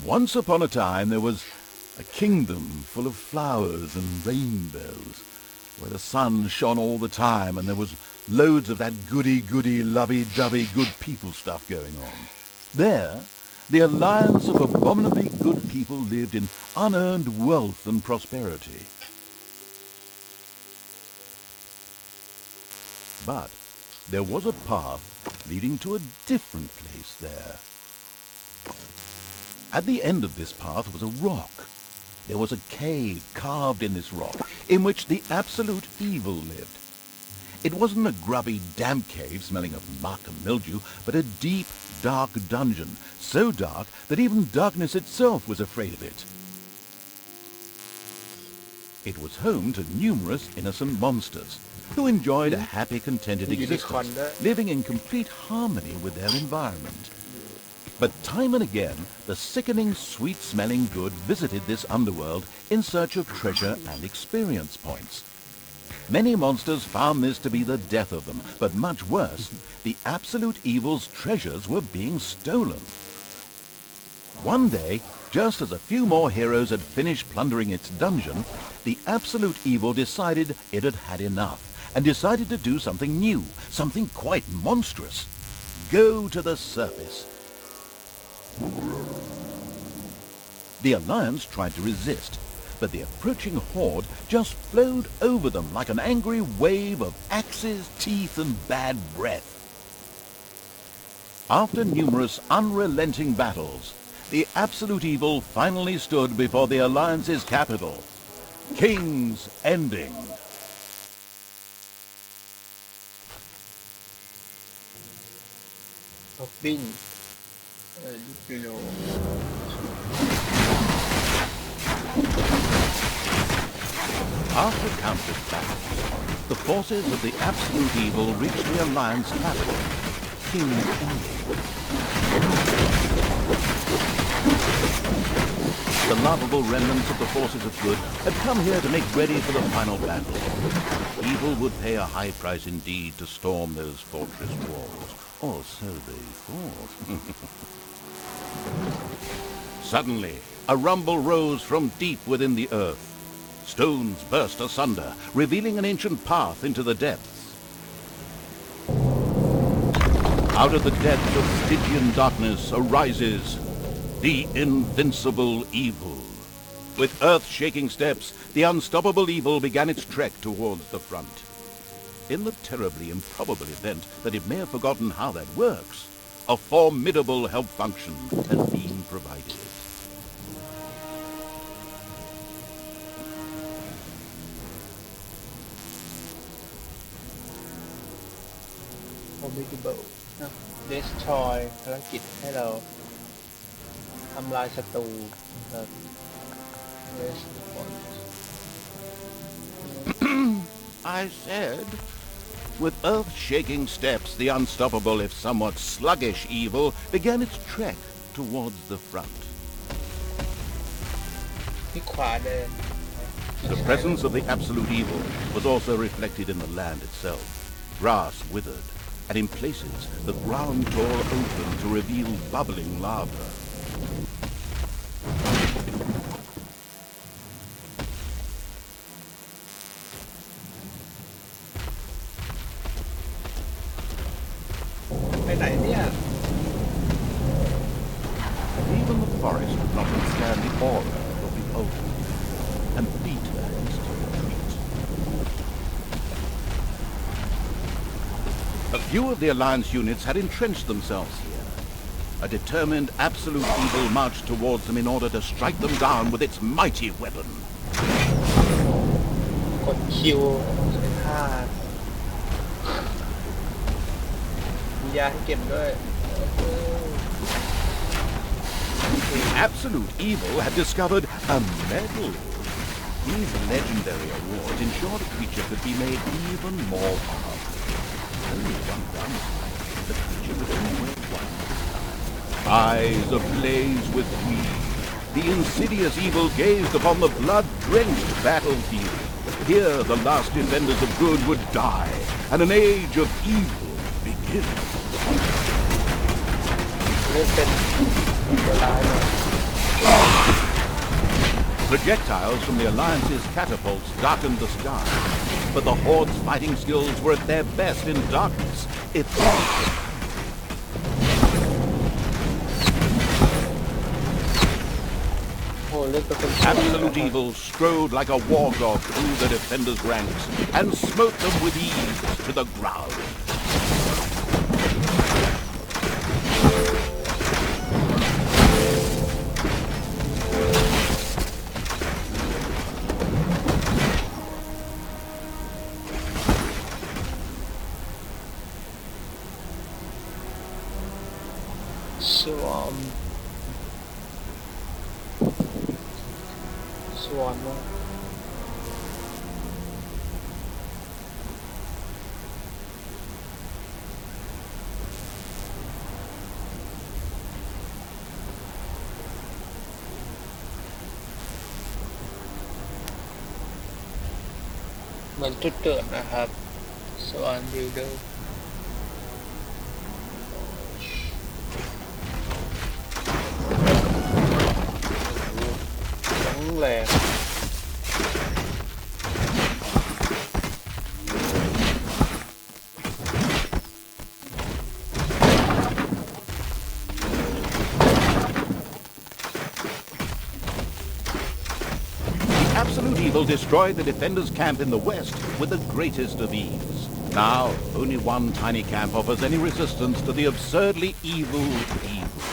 Once upon a time there was a kingdom full of flowers and rainbows, where the sun shone all the time and there was loads of that goody-goody, lovey-dovey good people stuff going on. There, the alliance of abominably good people lived in unearned wealth and prosperity. But there was a path leading to a different place there. At the end of this path was a rock. There was a cave carved in this rock in which the absolute evil lived. It wasn't a grubby, damp cave smelling of muck and mildew, but a deep, dark dungeon, so dark that even darkness itself was afraid of it. It was home to numerous innocent monsters who enjoyed a happy, contented existence, living in complete harmony with their environment. But time and again, the sickening, sweet-smelling good visited this underworld in search of treasure and experience points. Many monsters found this to be the death of them, but much worse, the absolute evil's treasures were being stolen. One day, just as a few more heroes had finished plundering its dungeon, the absolute evil decided it had had enough, and decided to do something new, something quite monstrous. Go to the surface. The Alliance tried to resist, but the approaching horde just flowed over them like an angry wave of axes, teeth, and bad breath. After numerous unrelenting battles, the absolute evil finally stood before the Alliance's capital, King's Ending. After countless battles, the forces of the absolute evil reached the Alliance capital, King's Ending. The lovable remnants of the forces of good had come here to make ready for the final battle. Evil would pay a high price indeed to storm those fortress walls, or so they thought. Suddenly, a rumble rose from deep within the earth. Stones burst asunder, revealing an ancient path into the depths. Out of the depths of Stygian darkness arises the invincible evil. With earth-shaking steps, the unstoppable evil began its trek towards the front. In the terribly improbable event that it may have forgotten how that works, a formidable help function has been provided. Formidable Destroy ภารกิจให้เราทำลายศัตรูครับ I said, with earth-shaking steps, the unstoppable, if somewhat sluggish evil began its trek towards the front. ที่ขวาเดิน The presence of the absolute evil was also reflected in the land itself. Grass withered, and in places the ground tore open to reveal bubbling lava. Even the forest could not withstand the aura of the ultimate, and beat her into retreat. A few of the Alliance units had entrenched themselves here. A determined absolute evil marched towards them in order to strike them down with its mighty weapon. กดคิวใช้ท่ามียาให้เก็บด้วย Absolute evil had discovered a medal. These legendary awards ensured a creature could be made even more powerful. Only one downside, the creature would only wear one time. Eyes ablaze with greed, the insidious evil gazed upon the blood-drenched battlefield. Here the last defenders of good would die, and an age of evil begin. เล่นเป็นตัวร้ายหน่อย Projectiles from the Alliance's catapults darkened the sky, but the Horde's fighting skills were at their best in darkness. If Absolute Evil strode like a war god through the defenders' ranks and smote them with ease to the ground. Swarm ว่าเหมือนจุดเกิดนะครับ Swarm Builderแรง Absolute Evil destroyed the defenders' camp in the west with the greatest of ease. Now, only one tiny camp offers any resistance to the absurdly evil evil.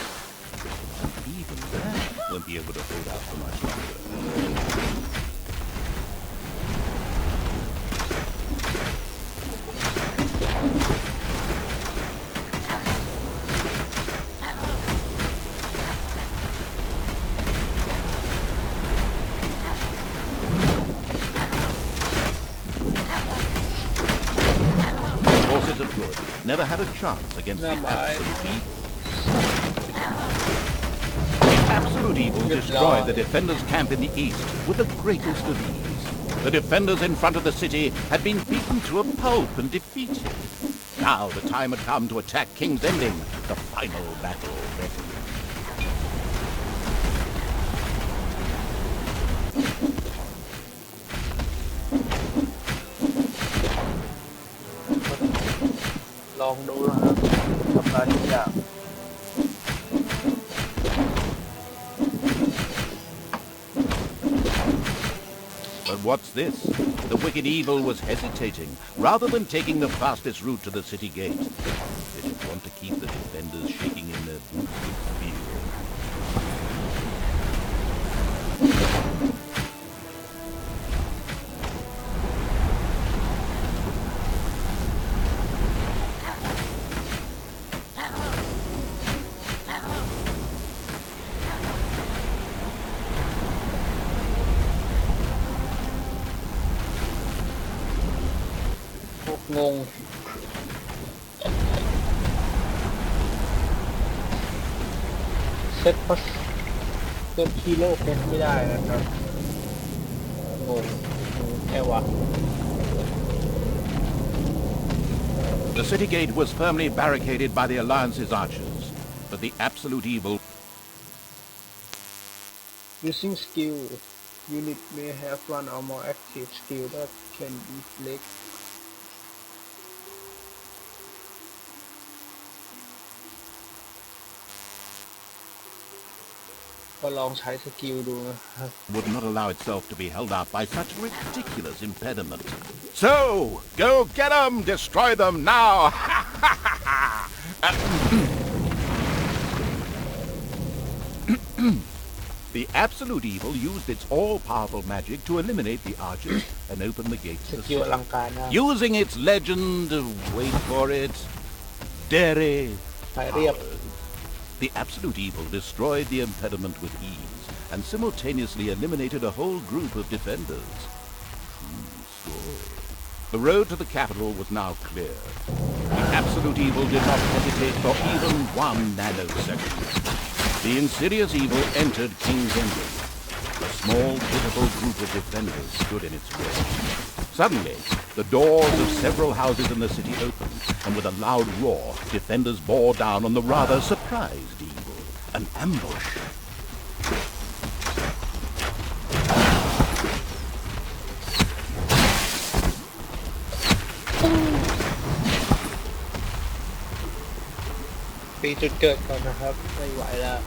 And even that won't be able to hold out for much longer. Forces of good never had a chance against the absolute evil. The absolute evil destroyed the defenders' camp in the east with the greatest of ease. The defenders in front of the city had been beaten to a pulp and defeated. Now the time had come to attack King's Ending, the final battle ready. But what's this? The wicked evil was hesitating, rather than taking the fastest route to the city gate. They didn't want to keep the defenders shaking in their boots with fear.งงเซตพัสเซตฮีโร่เป็นไม่ได้นะครับงงแค่วะ The city gate was firmly barricaded by the Alliance's archers, but the absolute evil. Using skill, unit may have one or more active skill that can deflect would not allow itself to be held up by such ridiculous impediment. So, go get them! Destroy them now! The absolute evil used its all-powerful magic to eliminate the archers and open the gates to the city. Using its legend, wait for it, Dere powers. The absolute evil destroyed the impediment with ease and simultaneously eliminated a whole group of defenders. True story. The road to the capital was now clear. The absolute evil did not hesitate for even 1 nanosecond. The insidious evil entered King's Ending. A small, pitiful group of defenders stood in its way. Suddenly, the doors of several houses in the city opened, and with a loud roar, defenders bore down on the rather surprised evil. An ambush. ปีจุดเกิดก่อนนะครับไม่ไหวแล้ว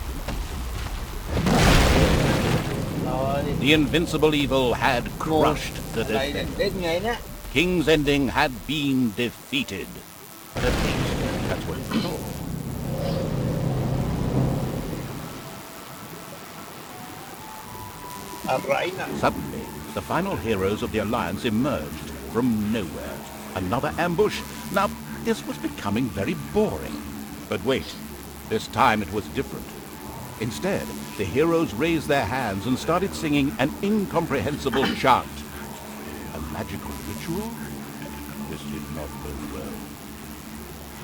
The invincible evil had crushed the อะไรเนี่ย defense. เล่นไงเนี่ย King's Ending had been defeated. But at least that's what he thought. อะไรนะ Suddenly, the final heroes of the Alliance emerged from nowhere. Another ambush? Now, this was becoming very boring. But wait, this time it was different. Instead, the heroes raised their hands and started singing an incomprehensible chant. A magical ritual? This did not bode well.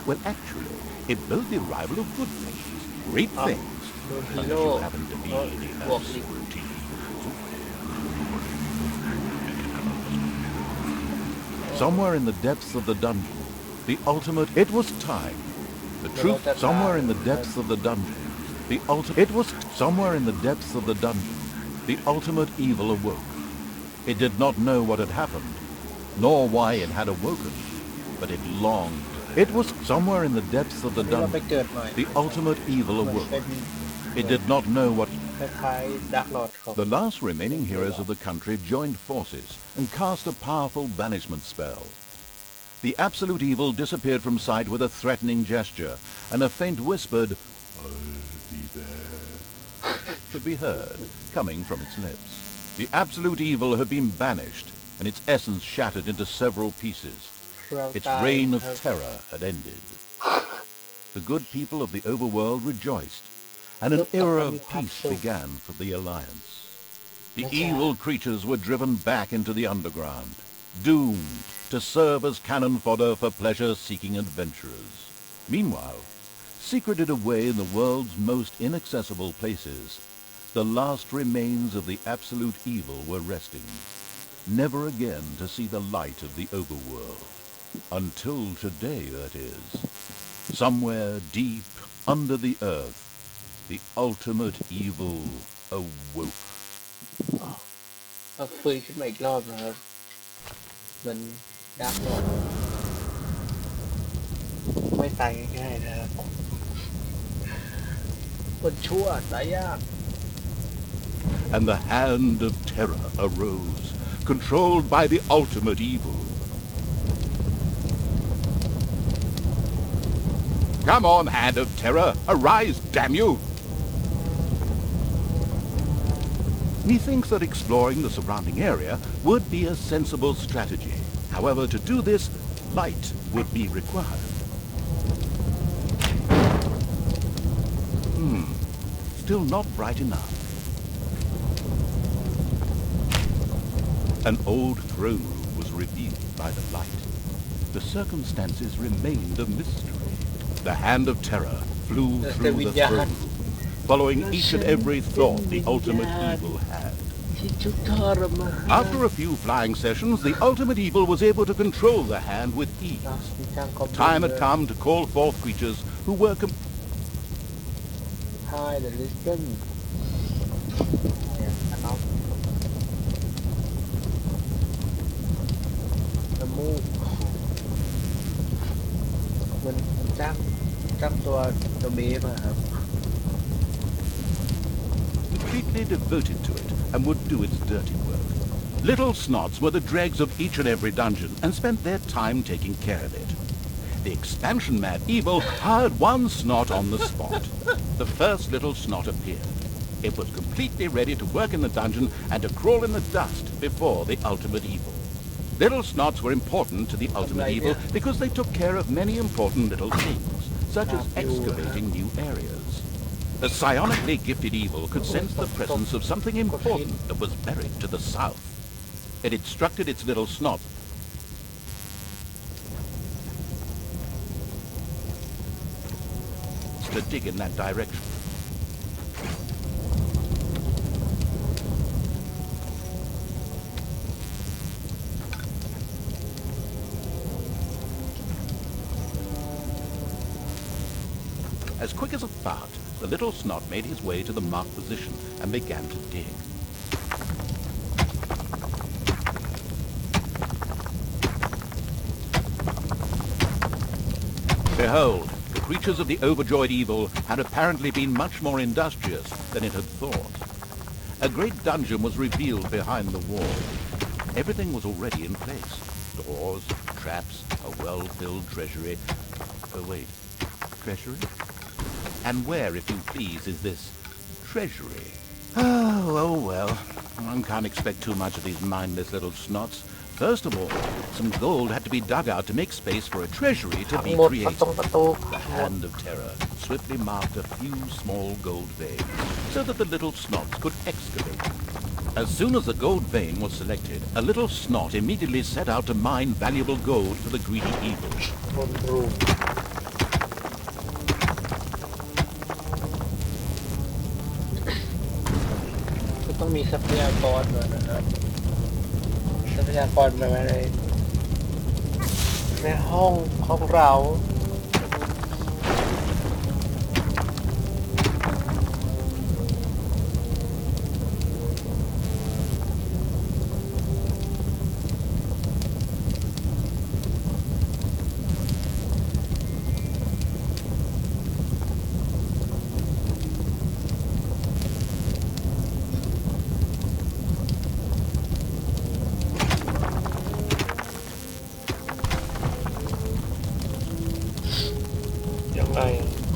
Well, actually, it bode the arrival of good things, great things, unless you happen to be the absurdity. Somewhere in the depths of the dungeon, the ultimate... It was time. The truth... Somewhere in the depths of the dungeon, the ultimate... It was somewhere in the depths of the dungeon, the ultimate evil awoke. It did not know what had happened, nor why it had awoken, but it longed. It was somewhere in the depths of the เราไป dungeon, เกิดหน่อย the ultimate evil เหมือน awoke. เป็น It did not know what... คล้ายๆดักลอดของ The last remaining heroes of the country joined forces and cast a powerful banishment spell. The absolute evil disappeared from sight with a threatening gesture, and a faint whispered, "I'll be there," could be heard, coming from its lips. The absolute evil had been banished, and its essence shattered into several pieces. เรา Its ตาย reign of ครับ terror had ended. The good people of the overworld rejoiced, and an era of peace began for the Alliance. The evil creatures were driven back into the underground, doomed to serve as cannon fodder for pleasure-seeking adventurers. Meanwhile, secreted away in the world's most inaccessible places, the last remains of the absolute evil were resting, never again to see the light of the overworld. Until today, that is. Somewhere deep under the earth, the ultimate evil awoke. ก็ฟื้นขึ้นมาอีกรอบนะครับเหมือนดักลอดไม่ตายง่ายๆนะครับคนชั่วตายยาก And the hand of terror arose, controlled by the ultimate evil. Come on, hand of terror, arise, damn you! Methinks that exploring the surrounding area would be a sensible strategy. However, to do this, light would be required. Still not bright enough. An old throne room was revealed by the light. The circumstances remained a mystery. The hand of terror flew through the throne room, following each and every thought the ultimate evil had. ที่ชุกทรมาน After a few flying sessions, the ultimate evil was able to control the hand with ease. มีจ้างคอม Time had come to call forth creatures who were... Hi the listen เนี่ยน้องน้ำมูกมันจ้างตัวเบฟอะครับ completely devoted to it and would do its dirty work. Little snots were the dregs of each and every dungeon and spent their time taking care of it. The expansion-mad evil hired one snot on the spot. The first little snot appeared. It was completely ready to work in the dungeon and to crawl in the dust before the ultimate evil. Little snots were important to the ultimate evil because they took care of many important little things, such as excavating new areas. The psionically gifted evil could sense the presence of something important that was buried to the south. It instructed its little snot to dig in that direction. As quick as a fart, the little snot made his way to the marked position and began to dig. Behold, the creatures of the overjoyed evil had apparently been much more industrious than it had thought. A great dungeon was revealed behind the wall. Everything was already in place. Doors, traps, a well-filled treasury. Oh, wait. Treasury? And where, if you please, is this treasury? Oh, well. One can't expect too much of these mindless little snots. First of all, some gold had to be dug out to make space for a treasury to be created. The hand of terror swiftly marked a few small gold veins so that the little snots could excavate them. As soon as the gold vein was selected, a little snot immediately set out to mine valuable gold for the greedy evil. ต้องมีทรัพยากรด้วยนะครับทรัพยากรมาในห้องของเรา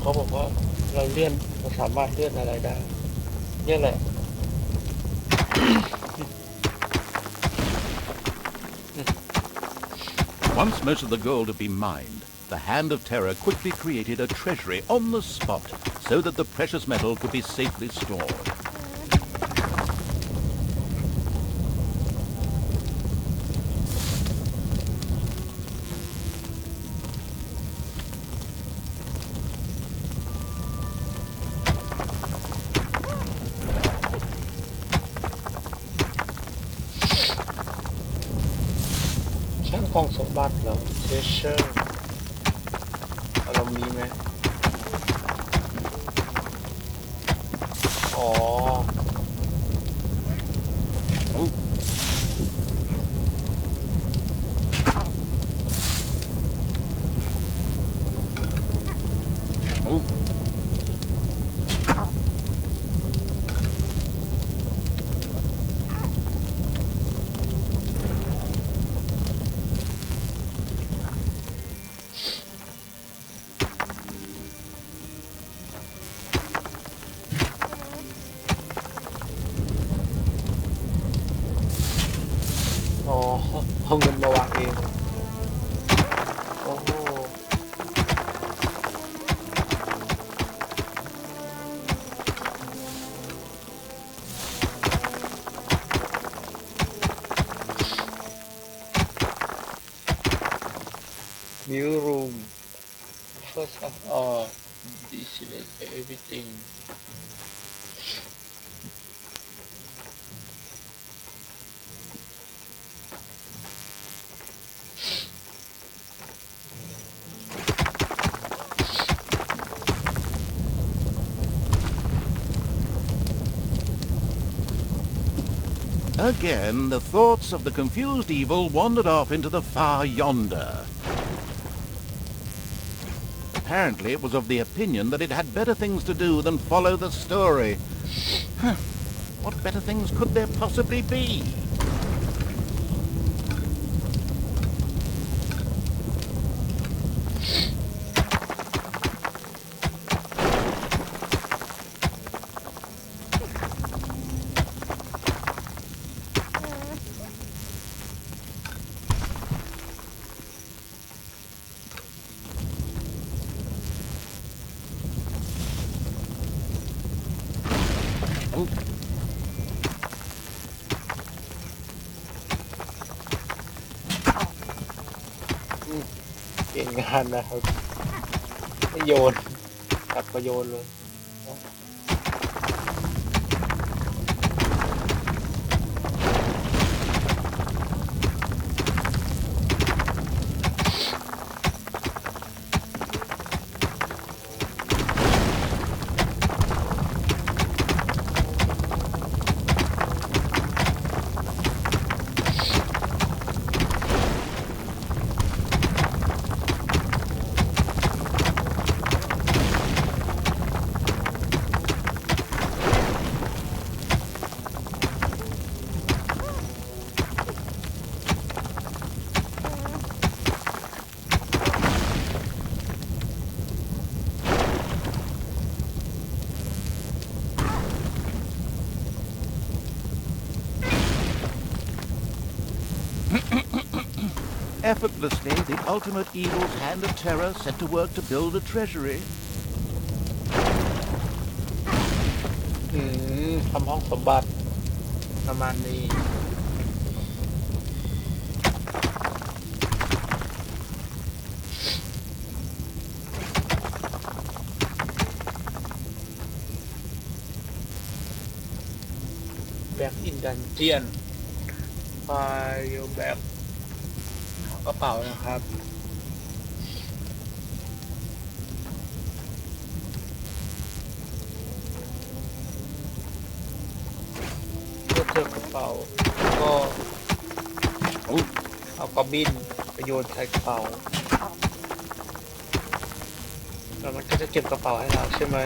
เขาบอกว่าเราสามารถเลื่อนอะไรได้เนี่ยแหละ Once most of the gold had been mined, the hand of terror quickly created a treasury on the spot so that the precious metal could be safely stored.ช่างกองสมบัติเหรอเทเชอร์เรามีไหมอ๋อเอาเงินมาวางเองโอ้โหมิวรูม first of all delete everything Again, the thoughts of the confused evil wandered off into the far yonder. Apparently, it was of the opinion that it had better things to do than follow the story. What better things could there possibly be? Oh. เก่งงานนะครับโยนกลับมาโยนเลย Effortlessly, the ultimate evil's hand of terror set to work to build a treasury. ทำห้องสมบัติประมาณนี้แบ็กอินดันเจียนไฟล์แบ็กกระเป๋านะครับเมื่อเจอกระเป๋าก็เอากระบินไปโยนใส่กระเป๋าแล้วมันก็จะเก็บกระเป๋าให้เราใช่ไหม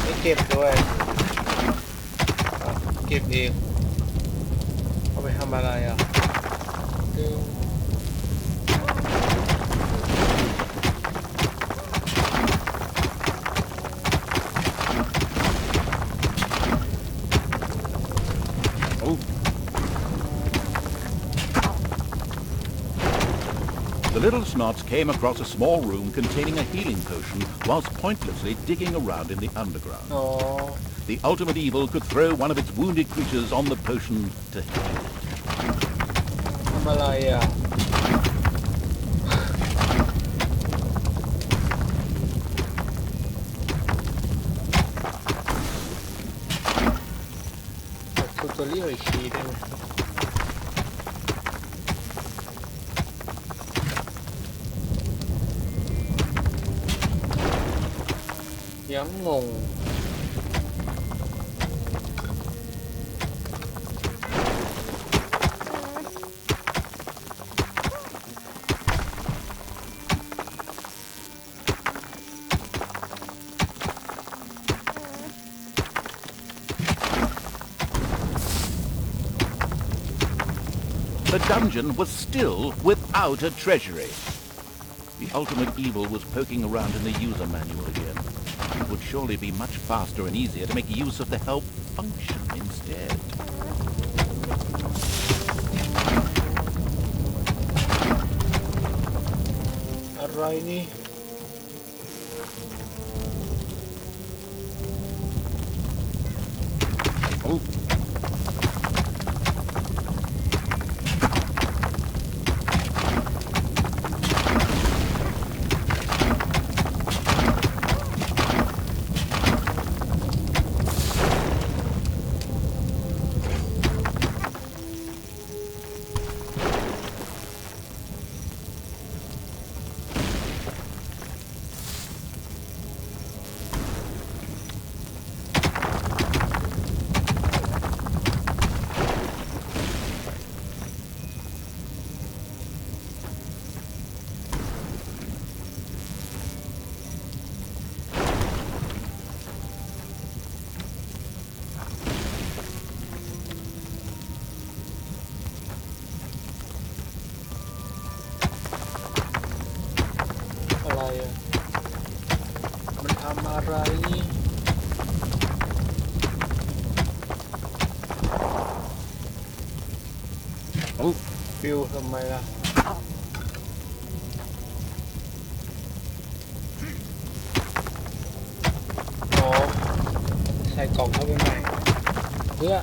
ไม่เก็บด้วยเก็บเองเอาไปทำอะไรอ่ะThe little snots came across a small room containing a healing potion whilst pointlessly digging around in the underground. The ultimate evil could throw one of its wounded creatures on the potion to heal it. ทำอะไรอ่ะทูตอเรียลอีกทีได้ไหมยังงงThe dungeon was still without a treasury. The ultimate evil was poking around in the user manual again. It would surely be much faster and easier to make use of the help function instead. อะไรนี่อะไรอ่ะมันทำอะไรฟิวทำไมล่ะใส่กล่องเข้าไปใหม่เพื่อ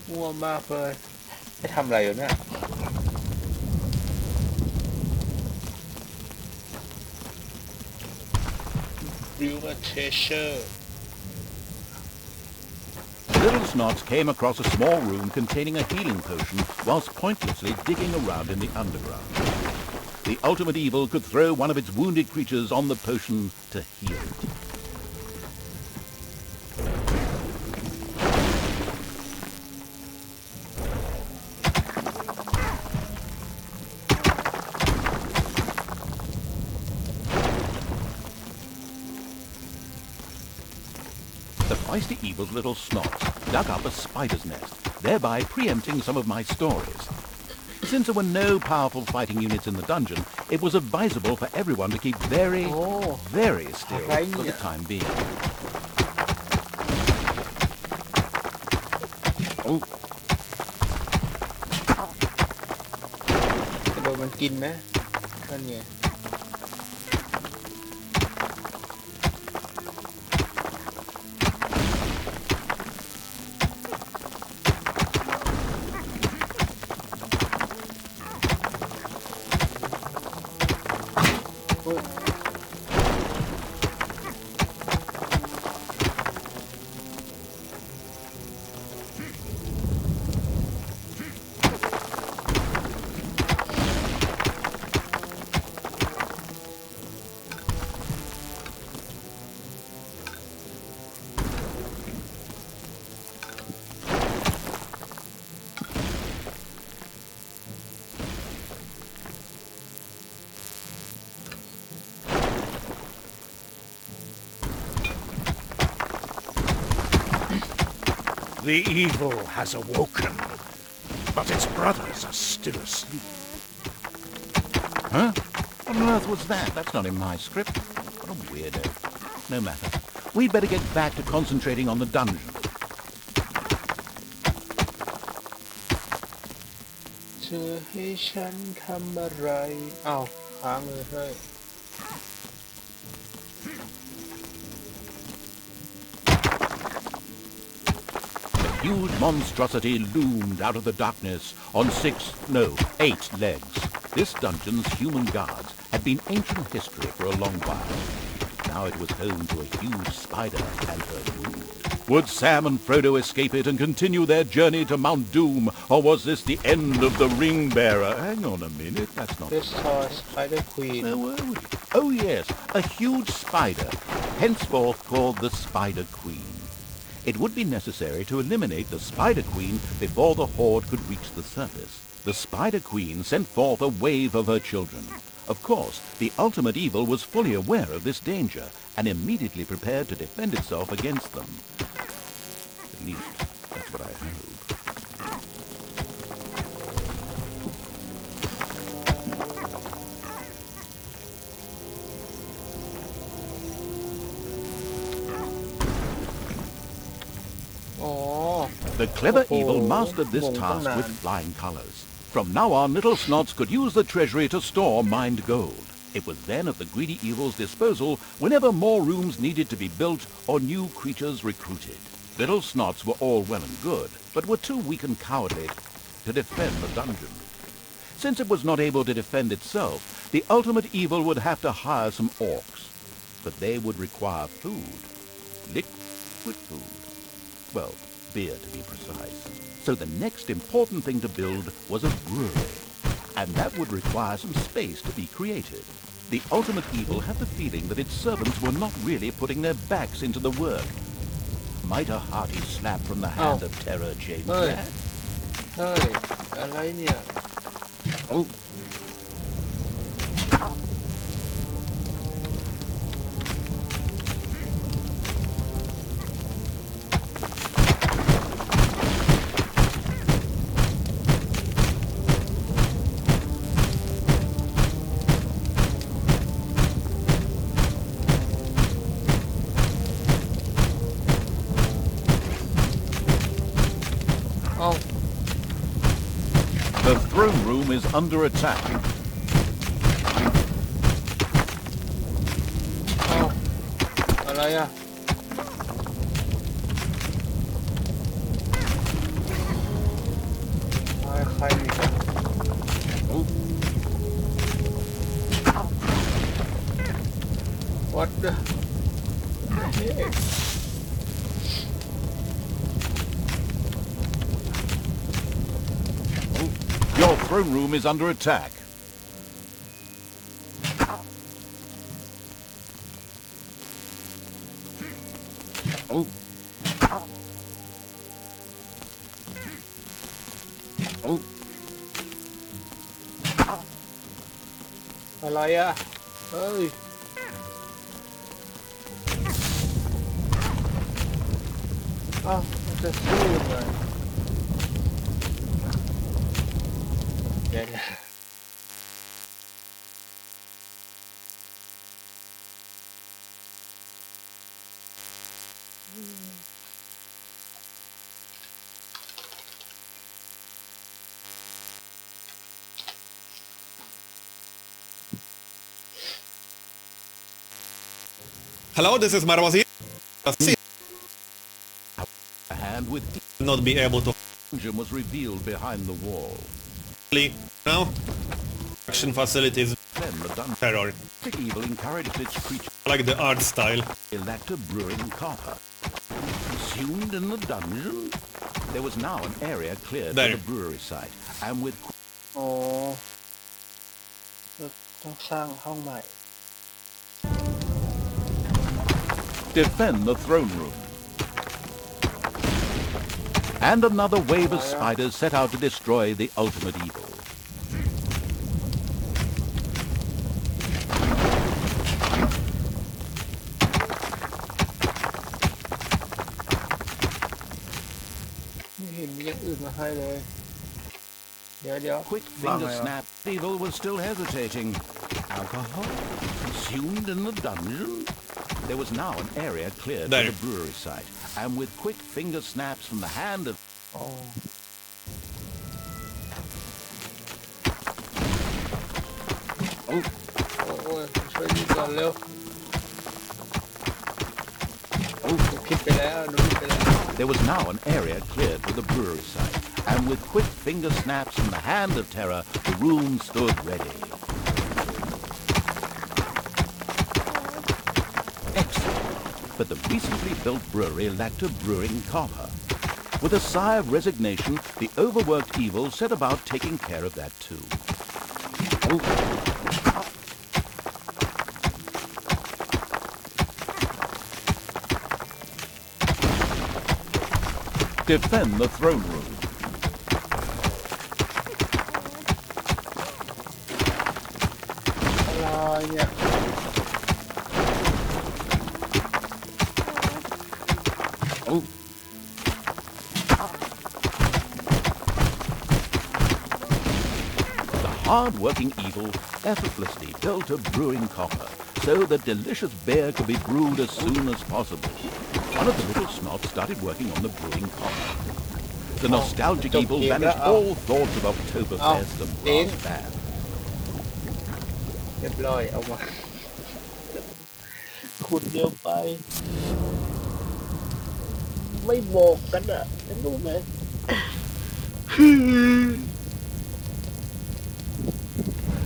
มั่วมากเลยให้ทำอะไรอยู่เนี่ยวิวเทเชอร์ Little Snots came across a small room containing a healing potion whilst pointlessly digging around in the underground. The ultimate evil could throw one of its wounded creatures on the potion to heal it. The feisty evil's little snots dug up a spider's nest, thereby preempting some of my stories. Since there were no powerful fighting units in the dungeon, it was advisable for everyone to keep very, very still for the time being. Oh. จะโดนมันกินไหมนั่นไงThe evil has awoken, but its brothers are still asleep. Huh? What on earth was that? That's not in my script. What a weirdo. No matter. We'd better get back to concentrating on the dungeon. เธอให้ฉันทำอะไรอ้าวค้างเลยเฮ้ย A huge monstrosity loomed out of the darkness on 8 legs. This dungeon's human guards had been ancient history for a long while. Now it was home to a huge spider and her brood. Would Sam and Frodo escape it and continue their journey to Mount Doom, or was this the end of the ring bearer? Hang on a minute, that's not... This saw Spider Queen. Where were we? Oh yes, a huge spider, henceforth called the Spider Queen. It would be necessary to eliminate the Spider Queen before the horde could reach the surface. The Spider Queen sent forth a wave of her children. Of course, the ultimate evil was fully aware of this danger and immediately prepared to defend itself against them. At least, that's what I hope. The clever evil mastered this task with flying colors. From now on, little Snots could use the treasury to store mined gold. It was then at the greedy evil's disposal whenever more rooms needed to be built or new creatures recruited. Little Snots were all well and good, but were too weak and cowardly to defend the dungeon. Since it was not able to defend itself, the ultimate evil would have to hire some orcs. But they would require food. Liquid food. Well, beer to be precise. So the next important thing to build was a brewery. And that would require some space to be created. The ultimate evil had the feeling that its servants were not really putting their backs into the work. Might a hearty slap from the hand of terror change that? Hey, อะไรเนี่ย Oh. The throne room is under attack. อะไรอ่ะ ใครมีกัน What the heck? Your throne room is under attack. Oh. Oh. อะไรอ่ะเฮ้ยอ้าวมันจะสู้ยังไงเดี๋ยวนะ Hello, this is Marwazi. A hand with Not be able to dungeon was revealed behind the wall. now. Action facilities Then the dungeon terror. evil encouraged its creature Like the art style. Elector brewing copper. Consumed in the dungeon? There was now an area cleared There. for the brewery site, and with โอ้ต้องสร้างห้องใหม่ defend the throne room. And another wave of spiders set out to destroy the ultimate evil. ไม่เห็นมีอย่างอื่นมาให้เลย เดี๋ยว Quick finger snap. Evil was still hesitating. Alcohol? Consumed in the dungeon? There was now an area cleared for There. the brewery site, and with quick finger snaps from the hand of อ๋อ oh, โอ้ยช่วยดูก่อนเร็ว oh, หนูคิดไปแล้วหนูคิดไปแล้ว there was now an area cleared for the brewery site, and with quick finger snaps from the hand of terror, the room stood ready. Excellent. But the recently built brewery lacked a brewing copper. With a sigh of resignation, the overworked evil set about taking care of that too. Oh. Defend the throne room. อะไรเนี่ย Oh. The hard-working evil effortlessly built a brewing copper so that delicious beer could be brewed as soon as possible. One of the little snots started working on the brewing copper. The nostalgic evil banished all thoughts of Oktoberfest and brass band. เรียบร้อยเอามาขุดเดียวไป ไม่บอกกันอ่ะจะรู้ไหม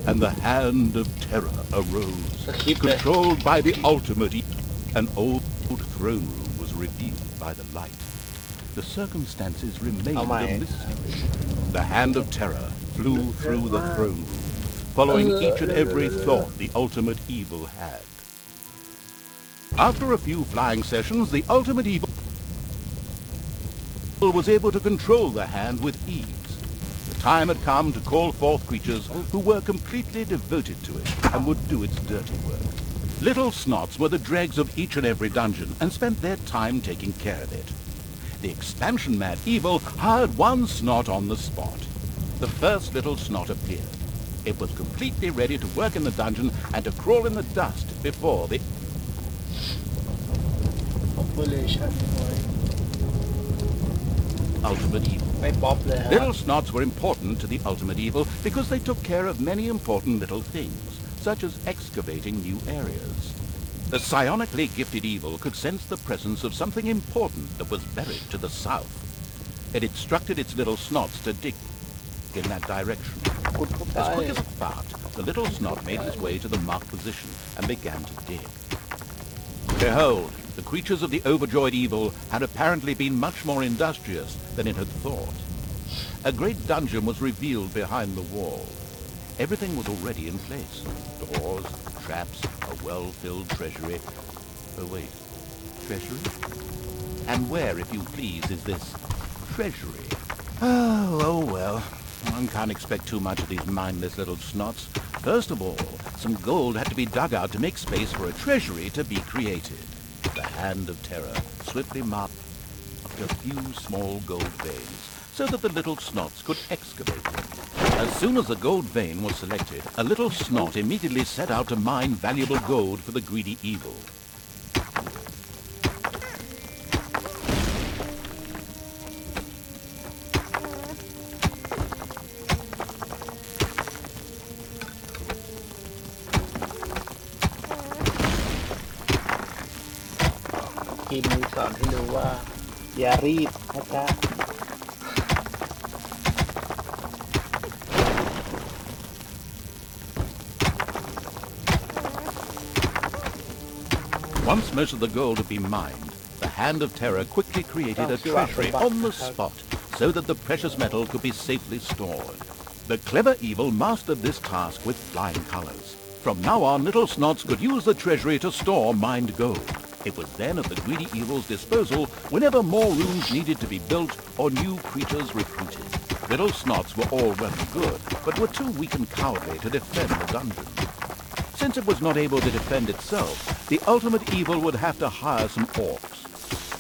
And the hand of terror arose, สคริปต์เลย controlled by the ultimate evil. An old throne room was revealed by the light. The circumstances remained Oh, my. a mystery. The hand of terror flew through the throne room, following each and every thought the ultimate evil had. After a few flying sessions, the ultimate evil was able to control the hand with ease. The time had come to call forth creatures who were completely devoted to it and would do its dirty work. Little snots were the dregs of each and every dungeon and spent their time taking care of it. The expansion-mad evil hired one snot on the spot. The first little snot appeared. It was completely ready to work in the dungeon and to crawl in the dust before the Population ไว้ ultimate evil. ไม่ป๊อปเลยฮะ Little snots were important to the ultimate evil because they took care of many important little things, such as excavating new areas. The psionically gifted evil could sense the presence of something important that was buried to the south. It instructed its little snots to dig. in that direction. ขุดเข้าไป As quick as a fart, the little snot made its way to the marked position and began to dig. Behold, the creatures of the overjoyed evil had apparently been much more industrious than it had thought. A great dungeon was revealed behind the wall. Everything was already in place. Doors, traps, a well-filled treasury. Oh wait, treasury? And where, if you please, is this treasury? Oh well, one can't expect too much of these mindless little snots. First of all, some gold had to be dug out to make space for a treasury to be created. The hand of terror swiftly mopped up a few small gold veins so that the little snots could excavate them. As soon as the gold vein was selected, a little snot immediately set out to mine valuable gold for the greedy evil. ทีมมีสอนให้รู้ว่าอย่ารีบนะจ๊ะ Once most of the gold had been mined, the hand of terror quickly created a treasury on the spot so that the precious metal could be safely stored. The clever evil mastered this task with flying colors. From now on, little snots could use the treasury to store mined gold. It was then at the greedy evil's disposal whenever more rooms needed to be built or new creatures recruited. Little snots were all well and good, but were too weak and cowardly to defend the dungeon. Since it was not able to defend itself, the ultimate evil would have to hire some orcs.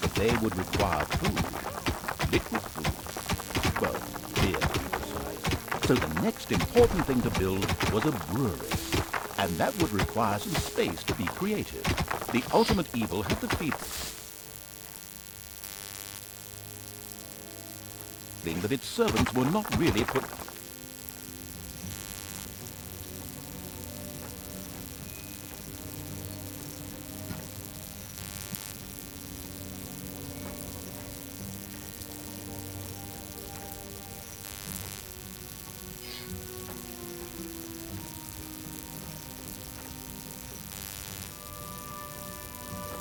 But they would require food. Liquid food. Well, beer, to be precise. So the next important thing to build was a brewery. And that would require some space to be created. The ultimate evil had to feed that its servants were not really put...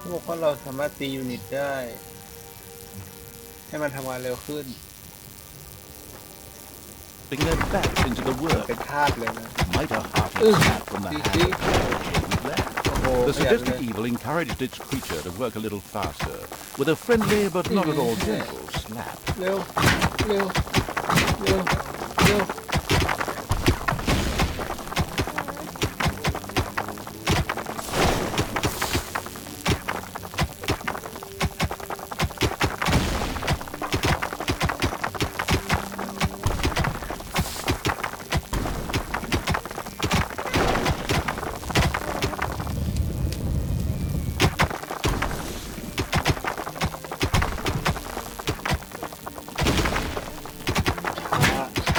เขาบอกว่าเราสามารถตียูนิตได้ให้มันทำงานเร็วขึ้น their backs into the work. เป็นทาสเลยนะ Might a hearty snap from the hand of that. The sadistic evil encouraged its creature to work a little faster, with a friendly but not at all gentle slap. เร็วเร็วเร็วเร็ว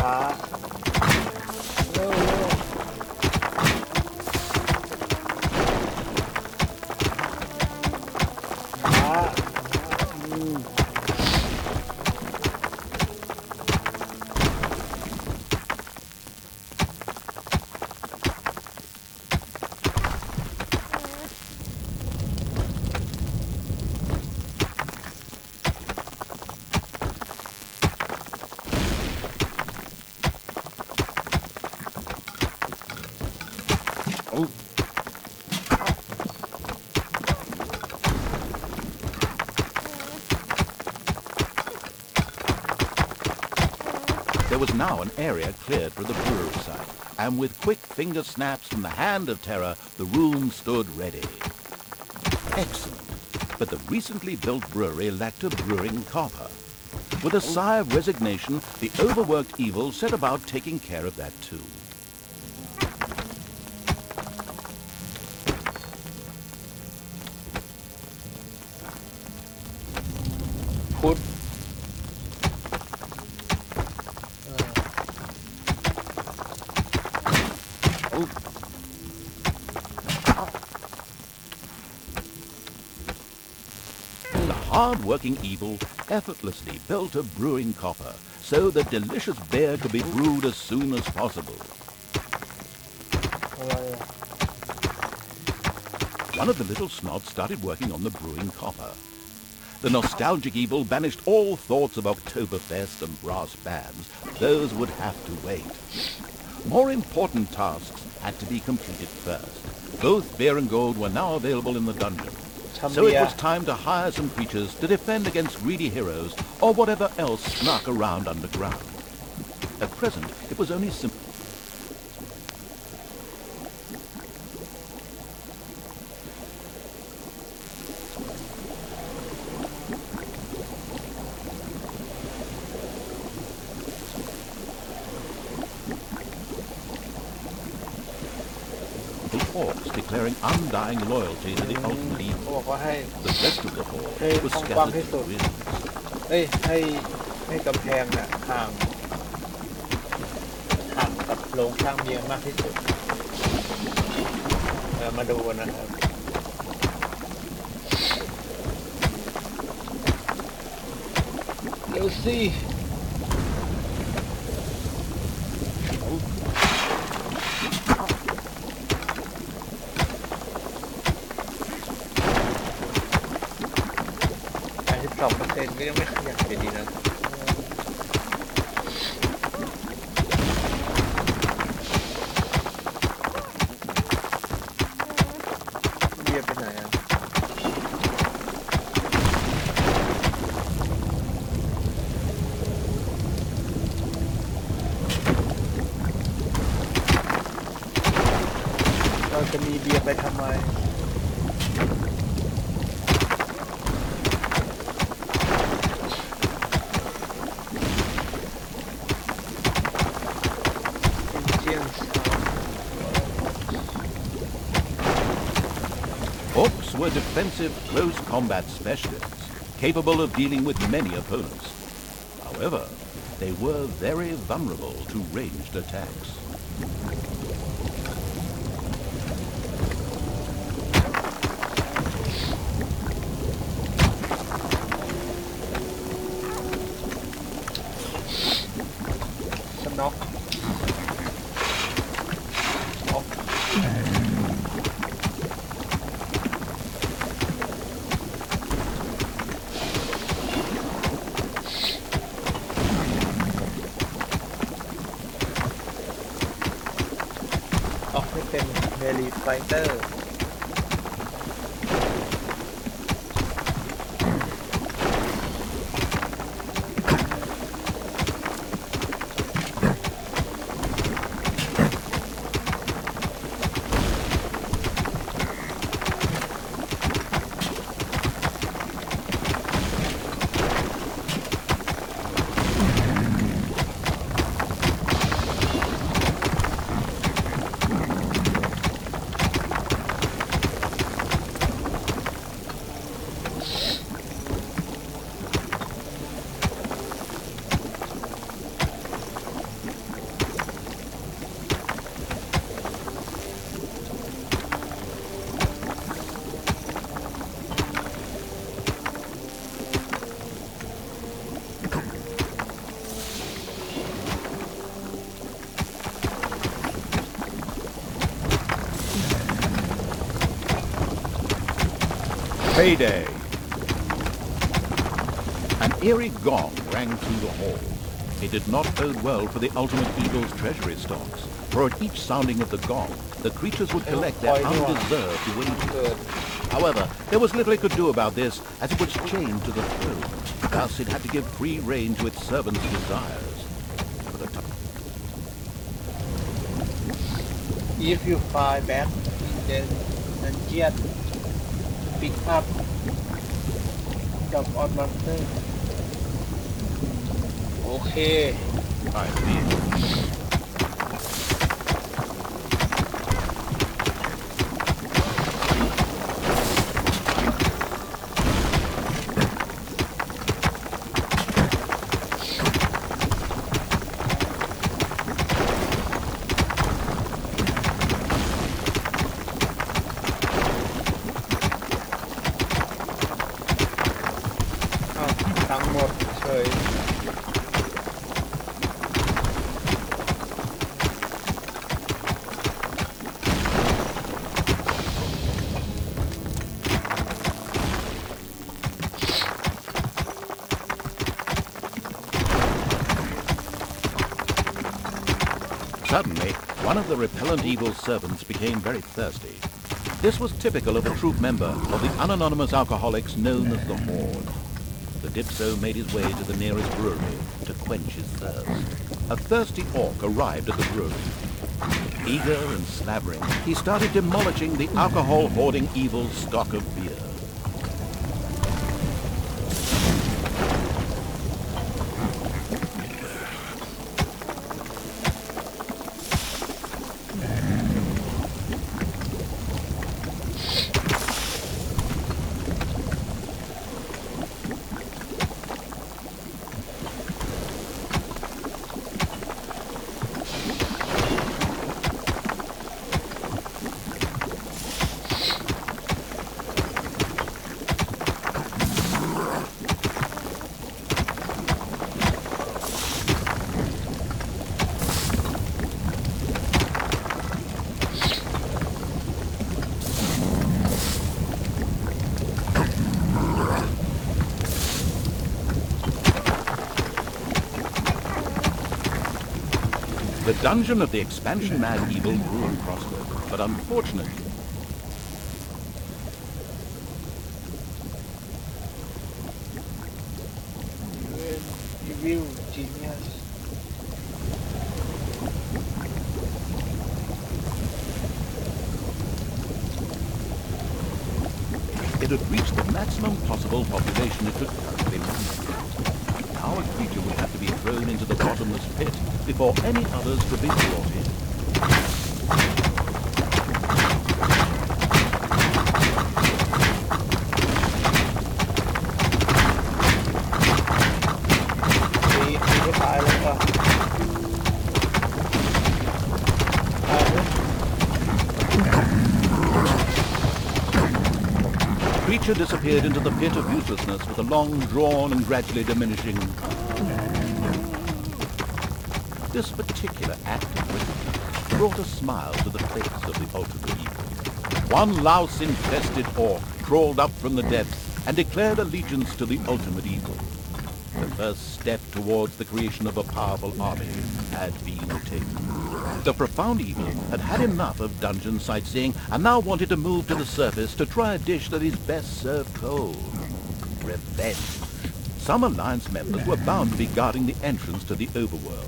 ช้าเร็วเร็วช้าThere was now an area cleared for the brewery site, and with quick finger snaps from the hand of terror, the room stood ready. Excellent, but the recently built brewery lacked a brewing copper. With a sigh of resignation, the overworked evil set about taking care of that too. พุทธ The hard-working evil effortlessly built a brewing copper so that delicious beer could be brewed as soon as possible. อะไรอะ One of the little snots started working on the brewing copper. The nostalgic evil banished all thoughts of Oktoberfest and brass bands. Those would have to wait. More important tasks had to be completed first. Both beer and gold were now available in the dungeon. So it was time to hire some creatures to defend against greedy heroes or whatever else snuck around underground. At present, it was only simple. Orcs declaring undying loyalty to the ultimate เขา evil. บอกว่าให้ The rest of the horde was ให้กว้าง scattered ที่ to สุด the winds. ให้กำแพงน่ะห่างกับโรงสร้างเบียร์มากที่สุดมาดูนะครับเดี๋ยวสิ2%ก็ยังไม่ขยับเลยดีนะเบียร์ไปไหนอ่ะเราจะมีเบียร์ไปทำไมOrcs were defensive, close combat specialists, capable of dealing with many opponents. However, they were very vulnerable to ranged attacks. Knock. Melee Fighter Payday! An eerie gong rang through the hall. It did not bode well for the ultimate evil's treasury stocks, for at each sounding of the gong, the creatures would collect their undeserved wages. However, there was little it could do about this, as it was chained to the throne. Thus, it had to give free rein to its servants' desires. For the time. If you fly back, then yet pick up drop on monster โอเค I see. ทั้งหมดเฉย Suddenly, one of the repellent evil servants became very thirsty. This was typical of a troop member of the unanonymous alcoholics known as the Horde. The Dipso made his way to the nearest brewery to quench his thirst. A thirsty orc arrived at the brewery. Eager and slavering, he started demolishing the alcohol-hoarding evil's stock of beer. The dungeon of the expansion-mad evil grew and prospered, but unfortunately, Evil genius. it had reached the maximum possible population it could currently manage. Now a creature would have to be thrown into the bottomless pit before any others could be brought in. The creature disappeared into the pit of uselessness with a long drawn and gradually diminishing. This particular act of wickedness brought a smile to the face of the ultimate evil. One louse-infested orc crawled up from the depths and declared allegiance to the ultimate evil. The first step towards the creation of a powerful army had been taken. The profound evil had had enough of dungeon sightseeing and now wanted to move to the surface to try a dish that is best served cold. Revenge. Some Alliance members were bound to be guarding the entrance to the overworld.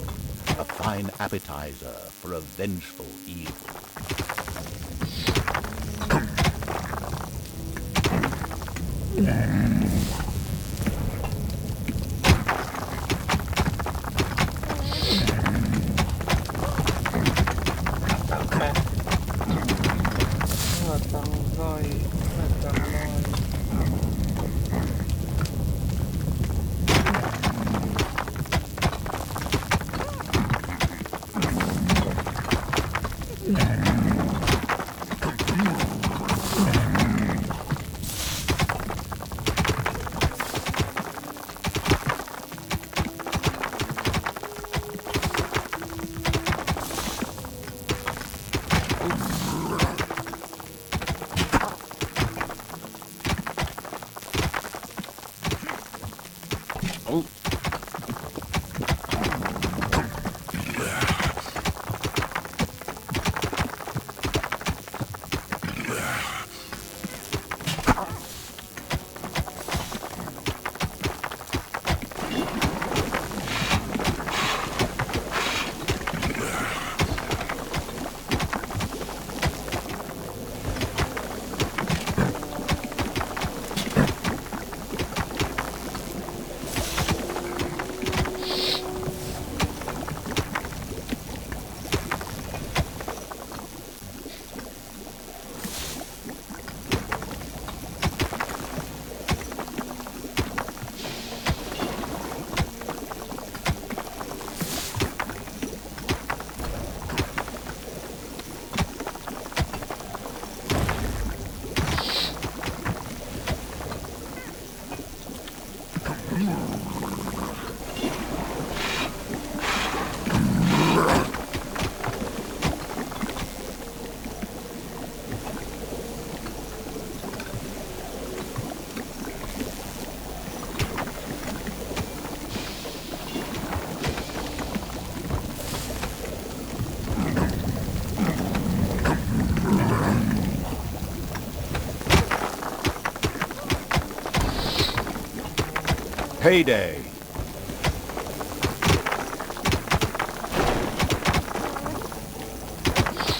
A fine appetizer for a vengeful evil. Payday.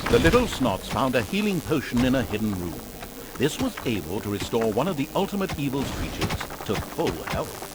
The little snots found a healing potion in a hidden room. This was able to restore one of the ultimate evil's creatures to full health.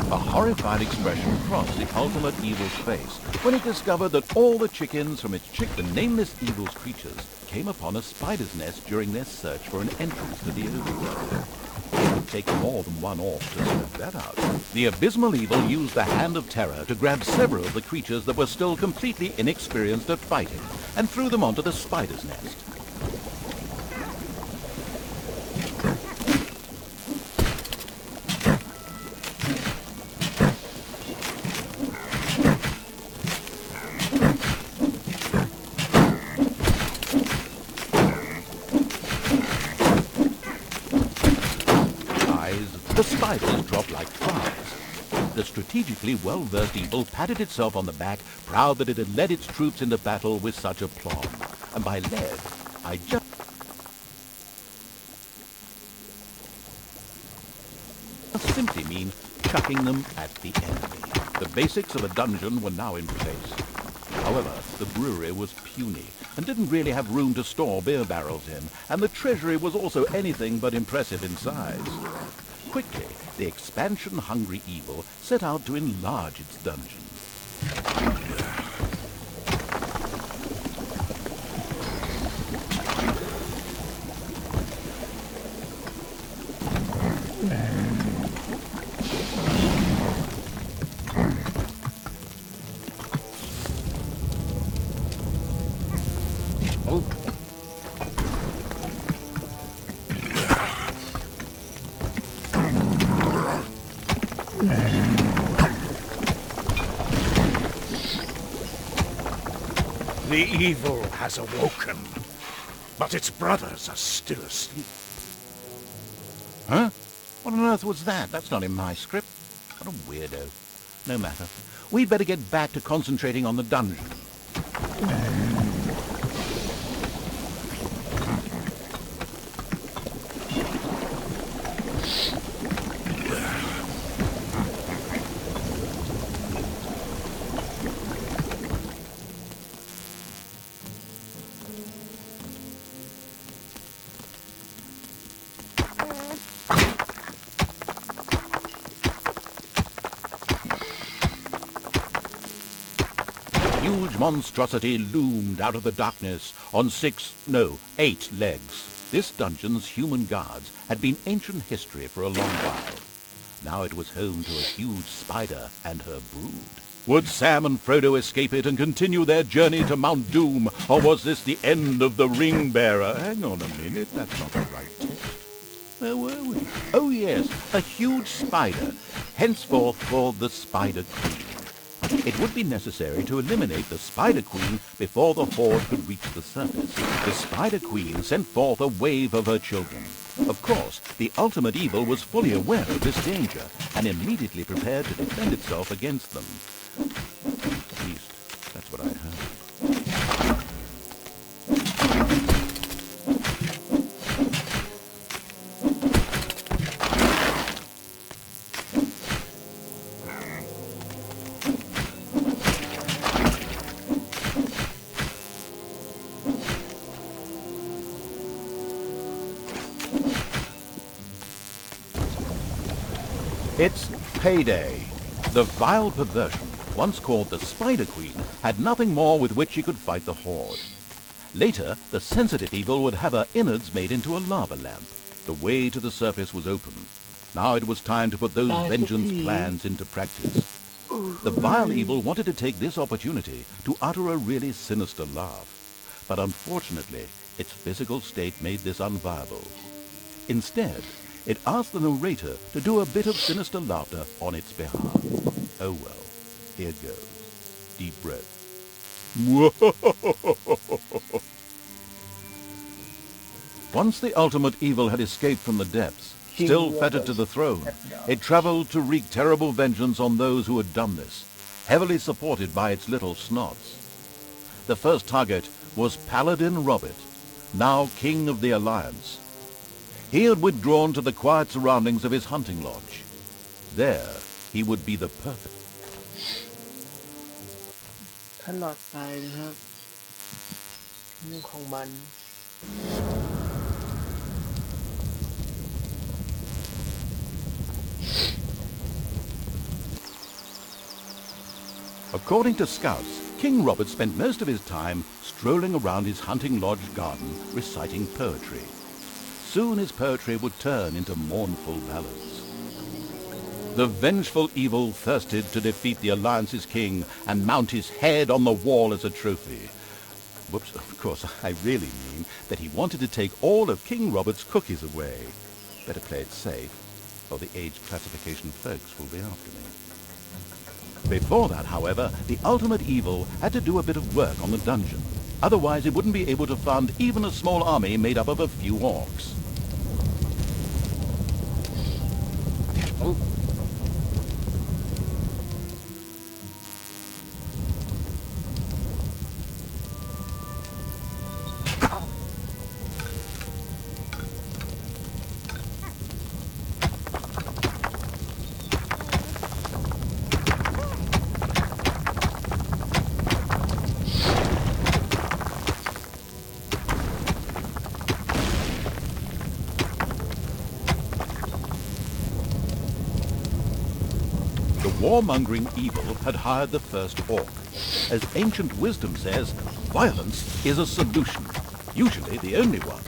A horrified expression crossed the ultimate evil's face when it discovered that all the chickens from the nameless evil's creatures came upon a spider's nest during their search for an entrance to the overworld. It would take more than one orc to sort that out. The abysmal evil used the hand of terror to grab several of the creatures that were still completely inexperienced at fighting and threw them onto the spider's nest. The spiders dropped like flies. The strategically well-versed evil patted itself on the back, proud that it had led its troops into battle with such aplomb. And by led, I just simply mean chucking them at the enemy. The basics of a dungeon were now in place. However, the brewery was puny and didn't really have room to store beer barrels in, and the treasury was also anything but impressive in size. Quickly, the expansion-hungry evil set out to enlarge its dungeon. The evil has awoken, but its brothers are still asleep. Huh? What on earth was that? That's not in my script. What a weirdo. No matter. We'd better get back to concentrating on the dungeon. huge monstrosity loomed out of the darkness on 8 legs. This dungeon's human guards had been ancient history for a long while. Now it was home to a huge spider and her brood. Would Sam and Frodo escape it and continue their journey to Mount Doom, or was this the end of the Ring Bearer? Hang on a minute, that's not the right text. Where were we? Oh yes, a huge spider, henceforth called the Spider Queen. It would be necessary to eliminate the Spider Queen before the horde could reach the surface. The Spider Queen sent forth a wave of her children. Of course, the ultimate evil was fully aware of this danger and immediately prepared to defend itself against them. At least, that's what I heard. It's payday. The vile perversion, once called the Spider Queen, had nothing more with which she could fight the horde. Later, the sensitive evil would have her innards made into a lava lamp. The way to the surface was open. Now it was time to put those vengeance plans into practice. The vile evil wanted to take this opportunity to utter a really sinister laugh. But unfortunately, its physical state made this unviable. Instead, it asked the narrator to do a bit of sinister laughter on its behalf. Oh well, here goes. Deep breath. Once the ultimate evil had escaped from the depths, still fettered to the throne, it traveled to wreak terrible vengeance on those who had done this, heavily supported by its little snots. The first target was Paladin Robert, now King of the Alliance. He had withdrawn to the quiet surroundings of his hunting lodge. There, he would be the perfect. ท่านหลอดทรายนะครับเรื่องของมัน According to scouts, King Robert spent most of his time strolling around his hunting lodge garden reciting poetry. Soon his poetry would turn into mournful ballads. The vengeful evil thirsted to defeat the Alliance's king and mount his head on the wall as a trophy. Whoops, of course, I really mean that he wanted to take all of King Robert's cookies away. Better play it safe, or the age classification folks will be after me. Before that, however, the ultimate evil had to do a bit of work on the dungeon. Otherwise, it wouldn't be able to fund even a small army made up of a few orcs. Oh. Warmongering evil had hired the first orc. As ancient wisdom says, violence is a solution, usually the only one.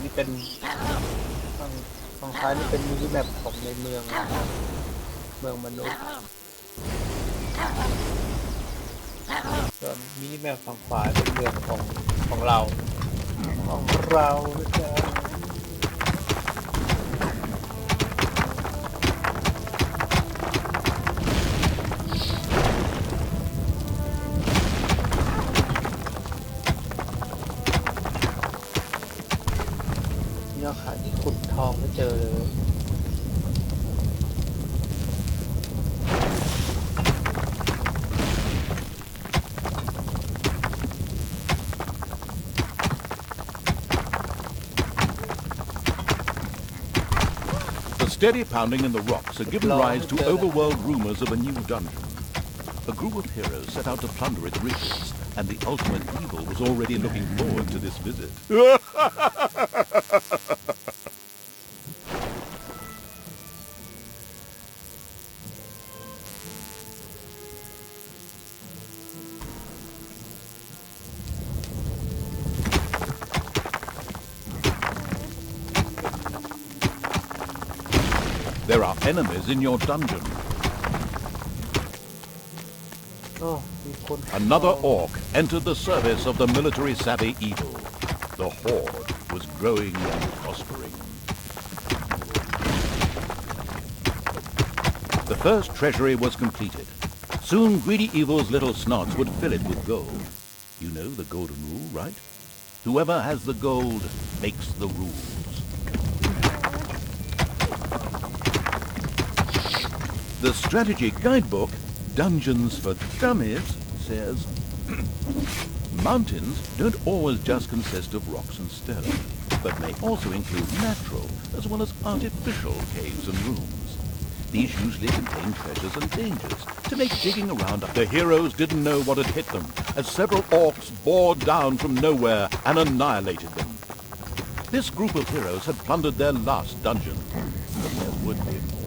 นี่เป็นฝั่งซ้ายนี่เป็นมินิแมปของในเมืองมนุษย์ส่วนมินิแมปฝั่งขวาเป็นเมืองของเรานะจ๊ะขุดทองไม่เจอเลย The steady pounding in the rocks had given rise to overworld rumors of a new dungeon. A group of heroes set out to plunder its riches, and the ultimate evil was already looking forward to this visit. There are enemies in your dungeon. มีคน Another orc entered the service of the military savvy evil. The horde was growing and prospering. The first treasury was completed. Soon greedy evil's little snots would fill it with gold. You know the golden rule, right? Whoever has the gold makes the rules. The strategy guidebook, Dungeons for Dummies, says mountains don't always just consist of rocks and stone, but may also include natural as well as artificial caves and rooms. These usually contain treasures and dangers to make digging around. The heroes didn't know what had hit them, as several orcs bore down from nowhere and annihilated them. This group of heroes had plundered their last dungeon, but there would be more.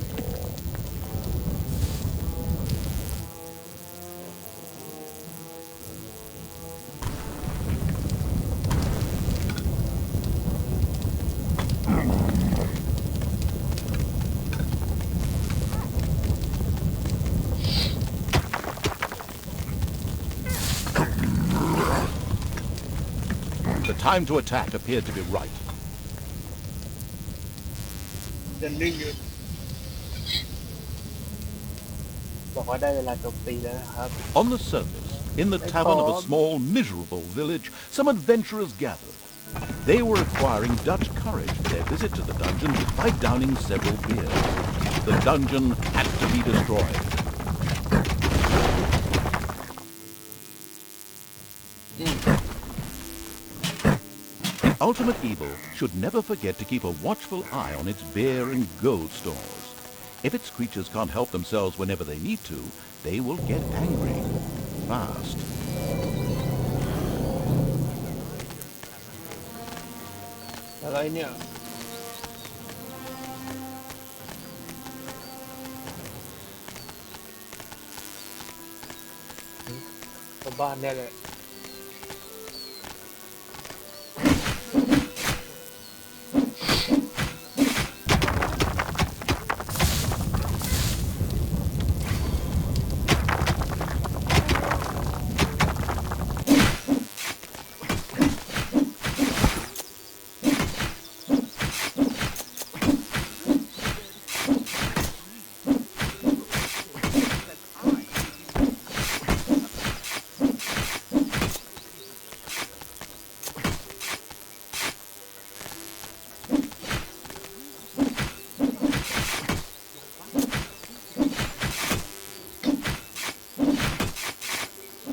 The time to attack appeared to be right. จะนิ่งอยู่บอกว่าได้เวลาโจมตีแล้วนะครับ On the surface, in the tavern of a small, miserable village, some adventurers gathered. They were acquiring Dutch courage for their visit to the dungeon by downing several beers. The dungeon had to be destroyed. Ultimate evil should never forget to keep a watchful eye on its beer and gold stores. If its creatures can't help themselves whenever they need to, they will get angry. Fast. อะไรเนี่ยชาวบ้านเนี่ยแหละ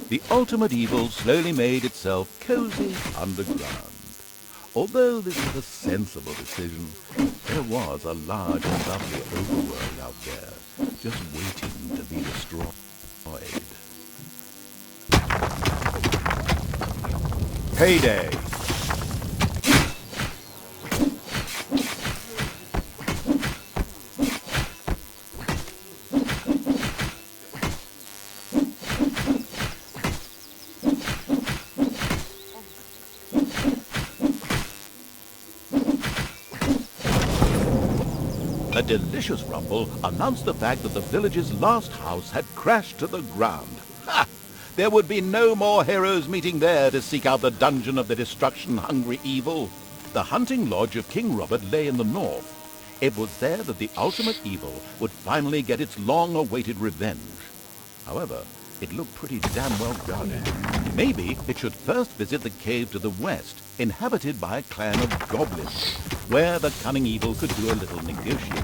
The ultimate evil slowly made itself cozy underground. Although this was a sensible decision, there was a large and lovely overworld out there, just waiting to be destroyed. Payday! A delicious rumble announced the fact that the village's last house had crashed to the ground. Ha! There would be no more heroes meeting there to seek out the dungeon of the destruction-hungry evil. The hunting lodge of King Robert lay in the north. It was there that the ultimate evil would finally get its long-awaited revenge. However, it looked pretty damn well guarded. Maybe it should first visit the cave to the west, inhabited by a clan of goblins, where the cunning evil could do a little negotiating.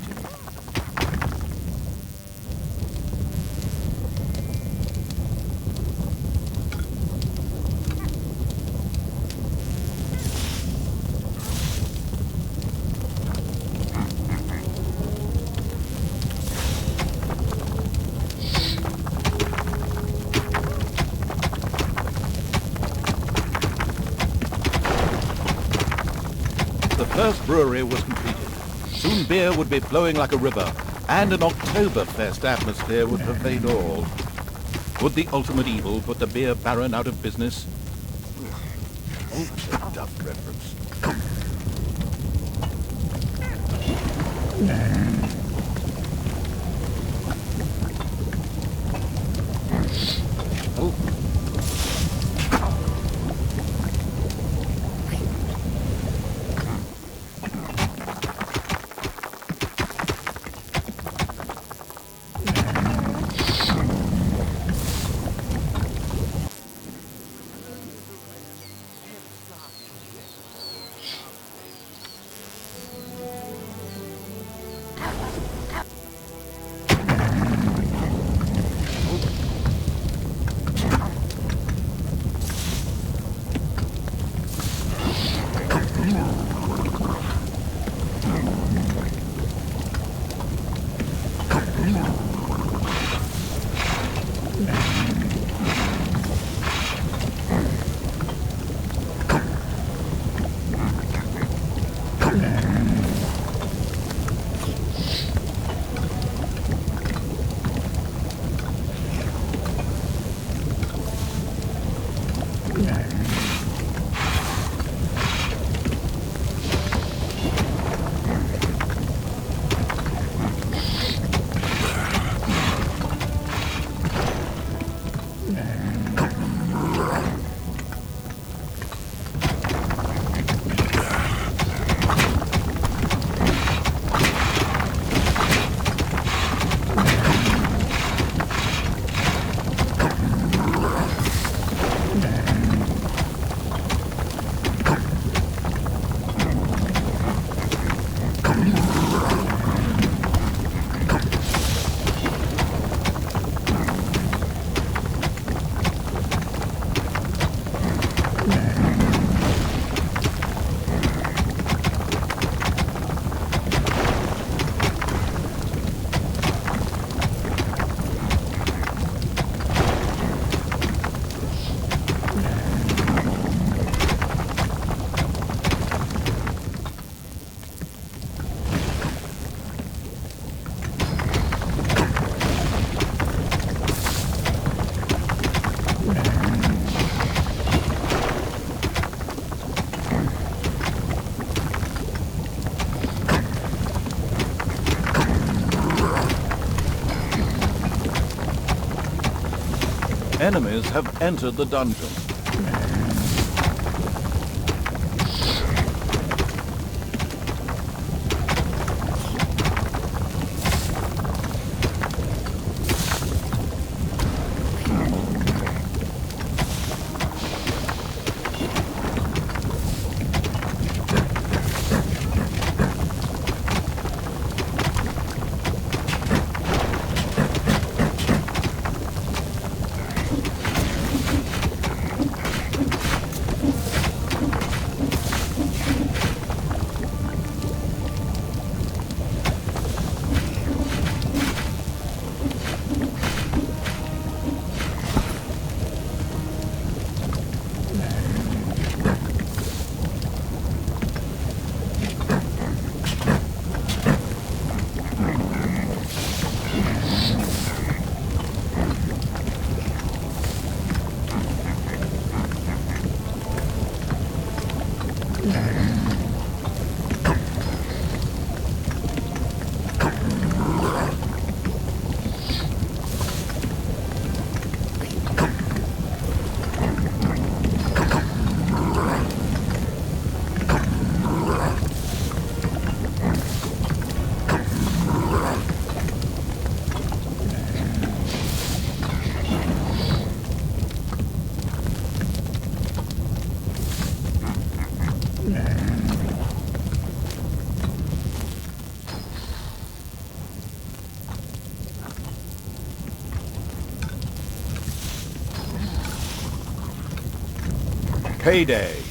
The first brewery was completed. Soon beer would be flowing like a river, and an Oktoberfest atmosphere would pervade all. Would the ultimate evil put the beer baron out of business? Oh, duck reference. enemies have entered the dungeon. Payday.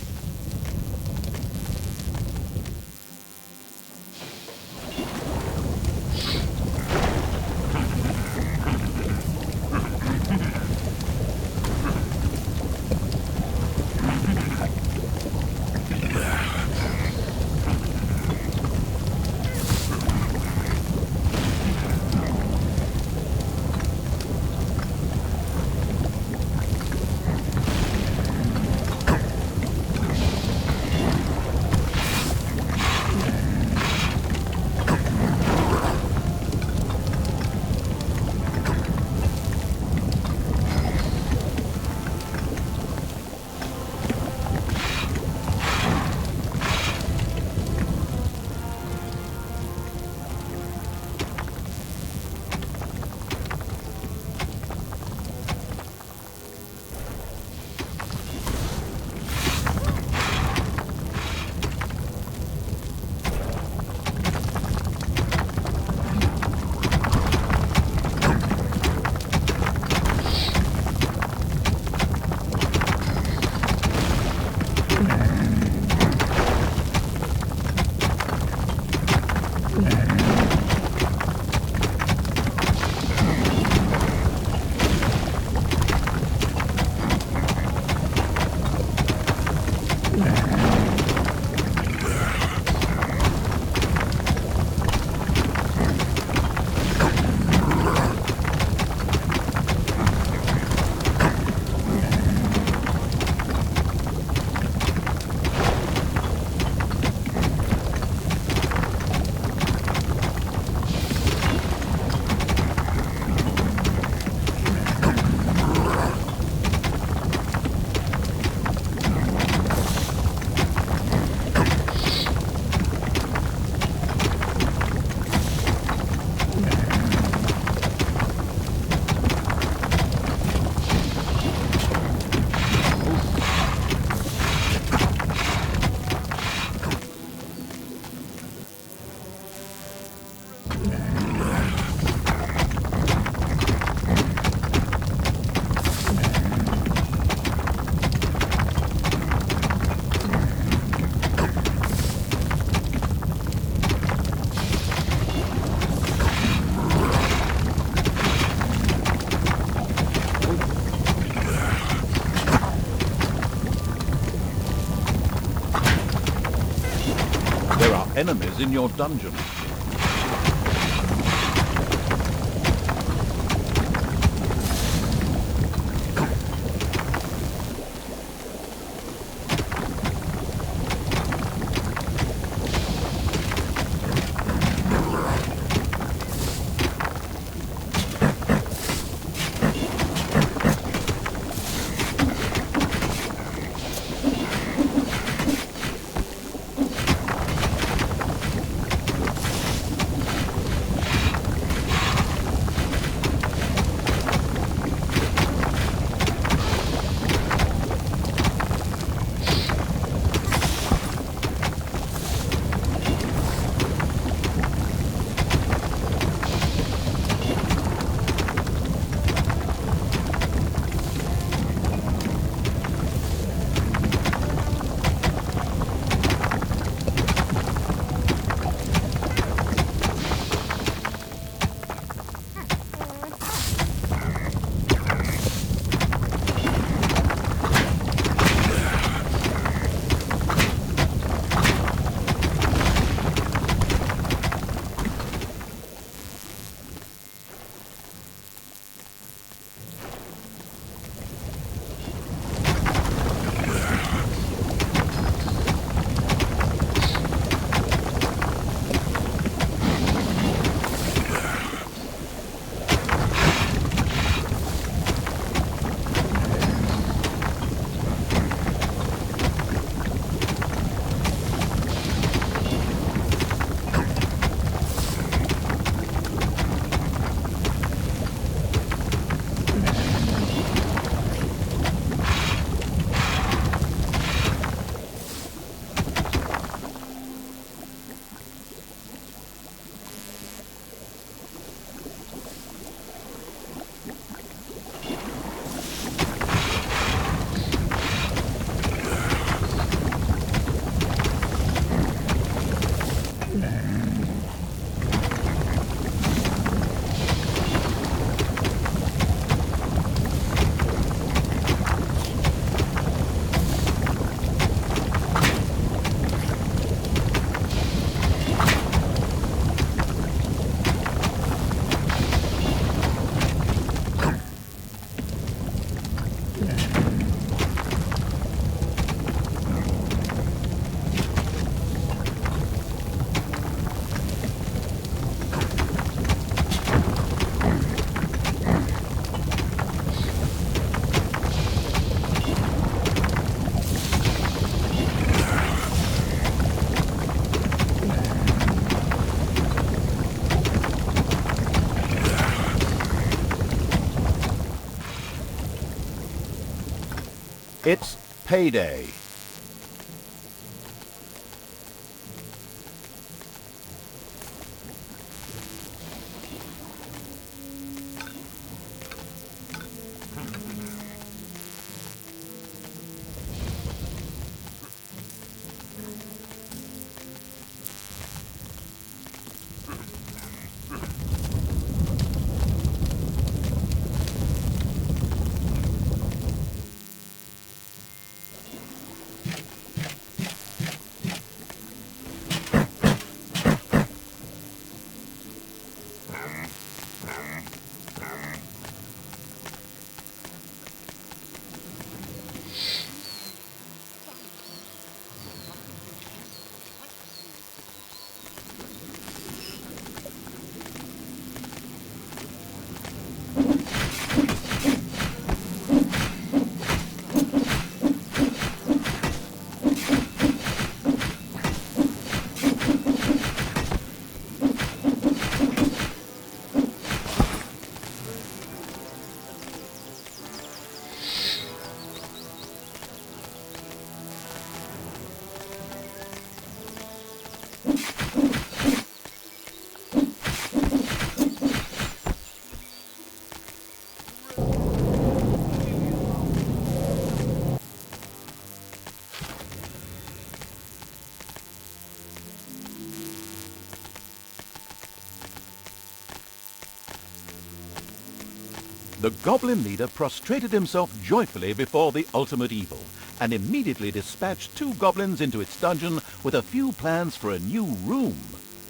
There are enemies in your dungeon. It's payday. The goblin leader prostrated himself joyfully before the ultimate evil and immediately dispatched 2 goblins into its dungeon with a few plans for a new room,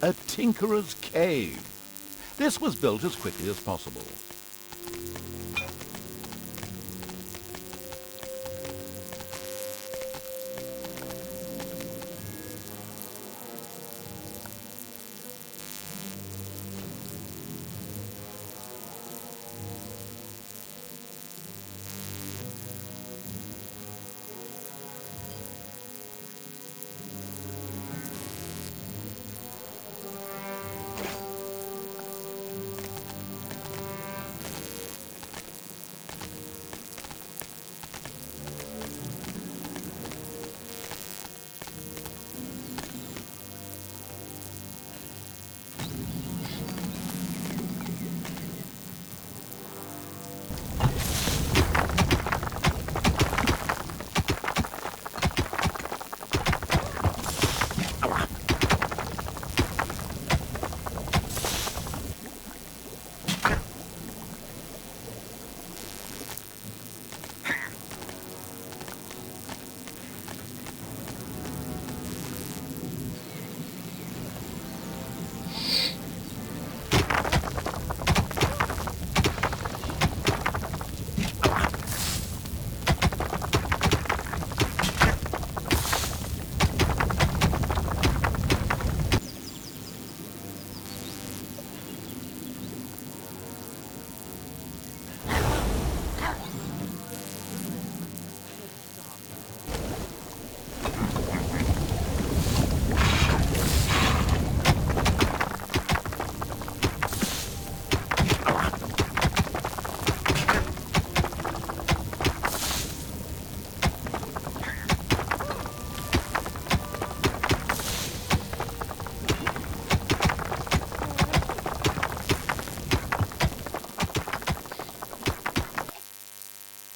a tinkerer's cave. This was built as quickly as possible.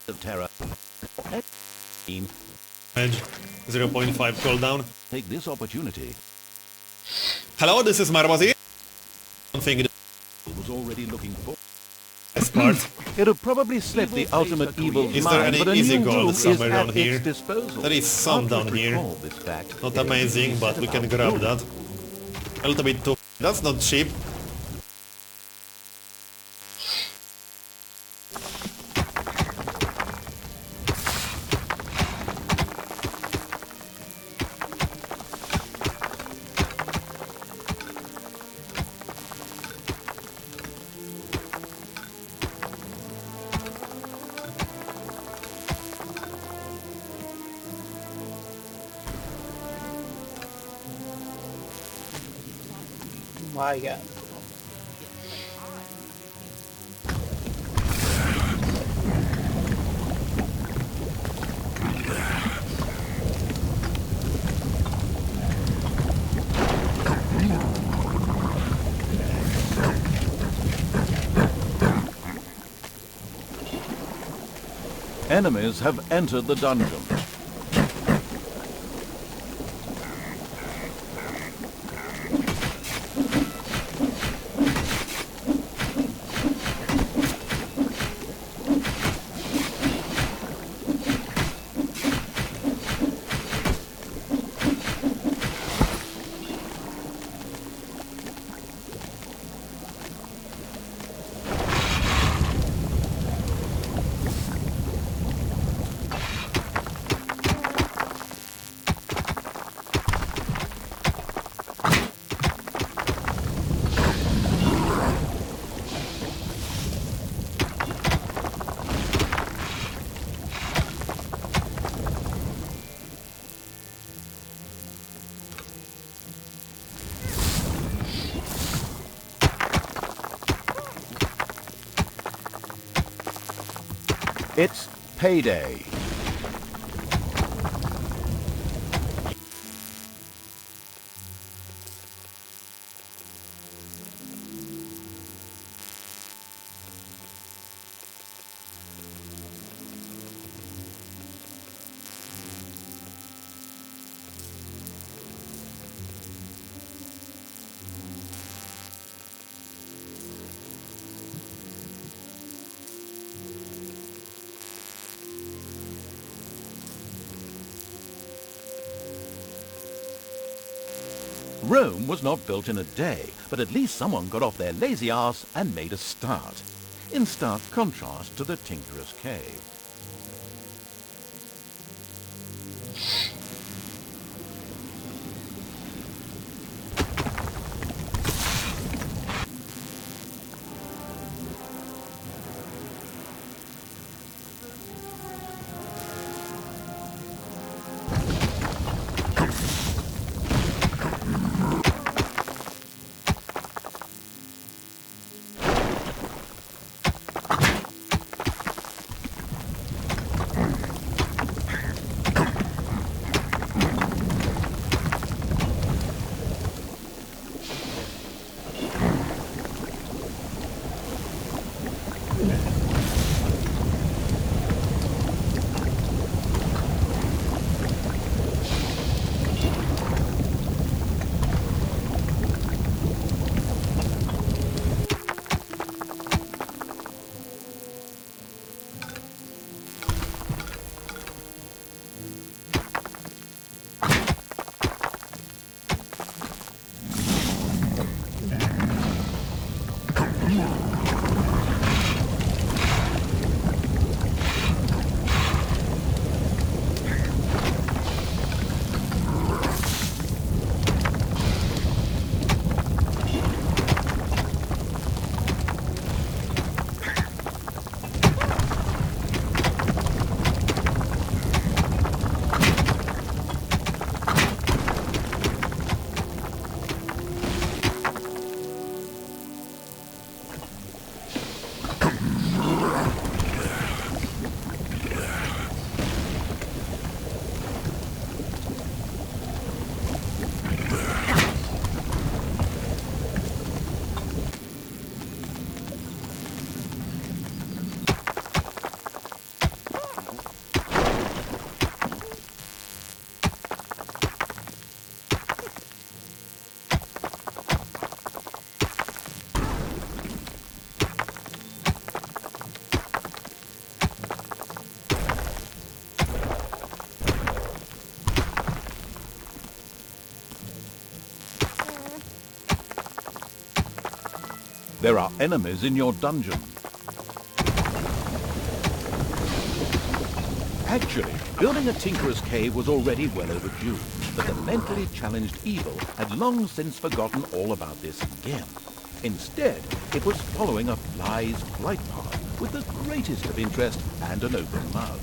Of terror. Edge 0.5 cooldown. Take this opportunity. Hello, this is Marwazi. Don't think it Was already looking for. is part. It would probably slip the ultimate evil's Is there mind, any but a easy new gold room is somewhere at down here? its disposal. There is some After down it here. recalled this fact, Not it amazing, but we can grab that. A little bit too. That's not cheap. My God. Enemies have entered the dungeon. It's payday. Rome was not built in a day, but at least someone got off their lazy arse and made a start, in stark contrast to the Tinkerer's Cave. There are enemies in your dungeon. Actually, building a Tinkerer's Cave was already well overdue, but the mentally challenged evil had long since forgotten all about this again. Instead, it was following a fly's flight path with the greatest of interest and an open mouth.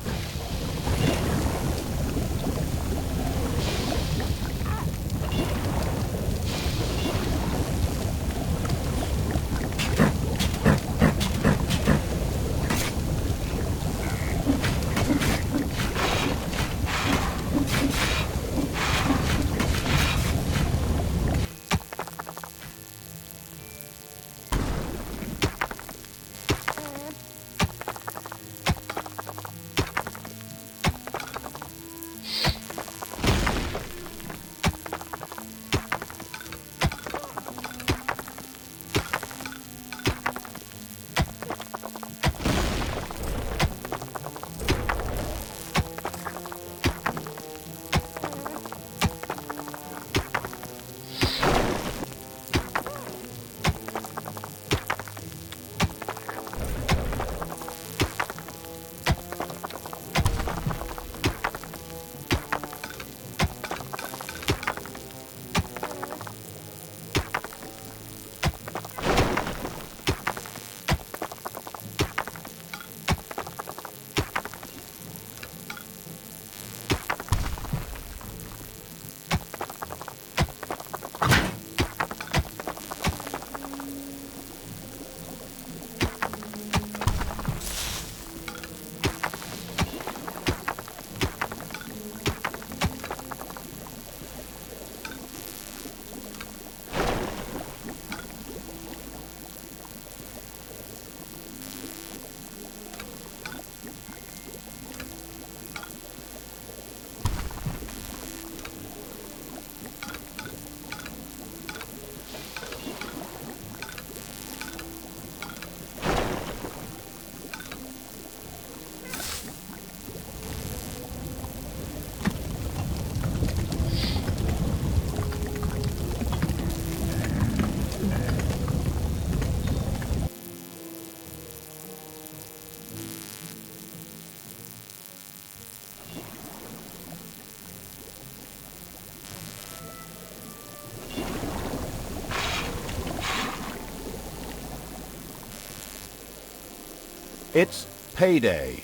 It's payday.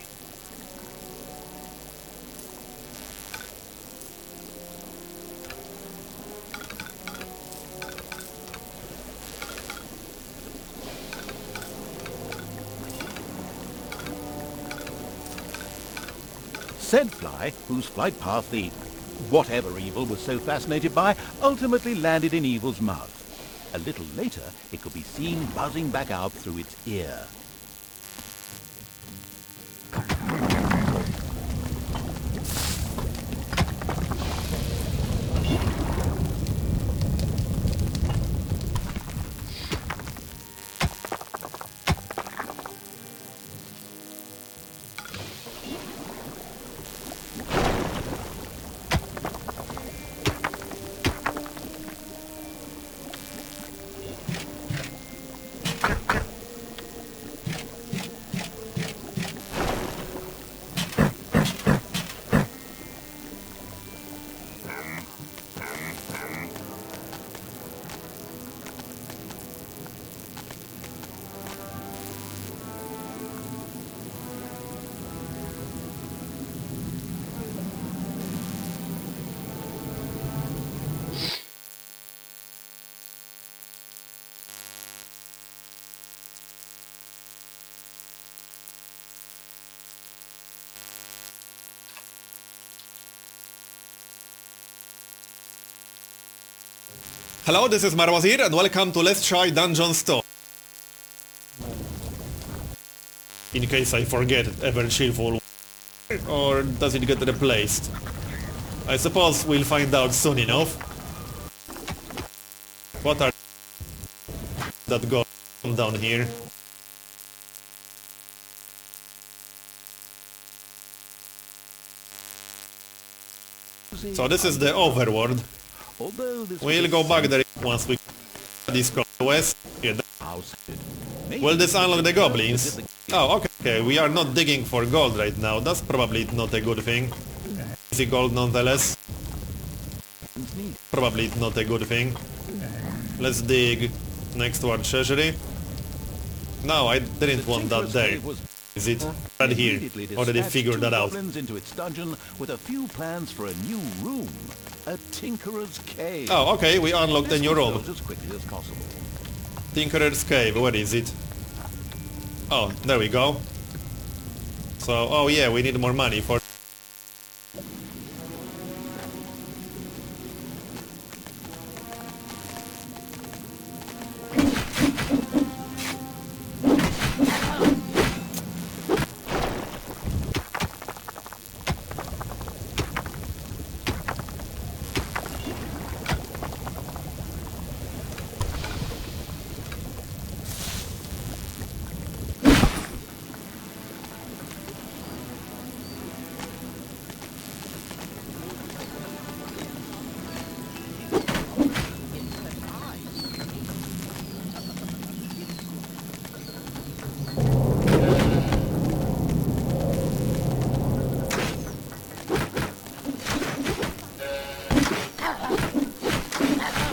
Said fly, whose flight path the whatever evil was so fascinated by, ultimately landed in evil's mouth. A little later, it could be seen buzzing back out through its ear. Hello, this is Marwas here, and welcome to Let's Try Dungeon Store. In case I forget, ever cheerful, or does it get replaced? I suppose we'll find out soon enough. What are that go down here? So this is the overworld. We'll go back there once we discover west. Yeah, will this unlock the goblins? Oh, okay. We are not digging for gold right now. That's probably not a good thing. Easy gold nonetheless. Probably not a good thing. Let's dig next to our treasury. No, I didn't want that there. Is it? Right here. Already figured that out. Into its dungeon with a few plans for a new room. A Tinkerer's Cave. Oh, okay, we unlocked a new room. As quickly as possible. Tinkerer's Cave, where is it? Oh, there we go. So, oh yeah, we need more money for...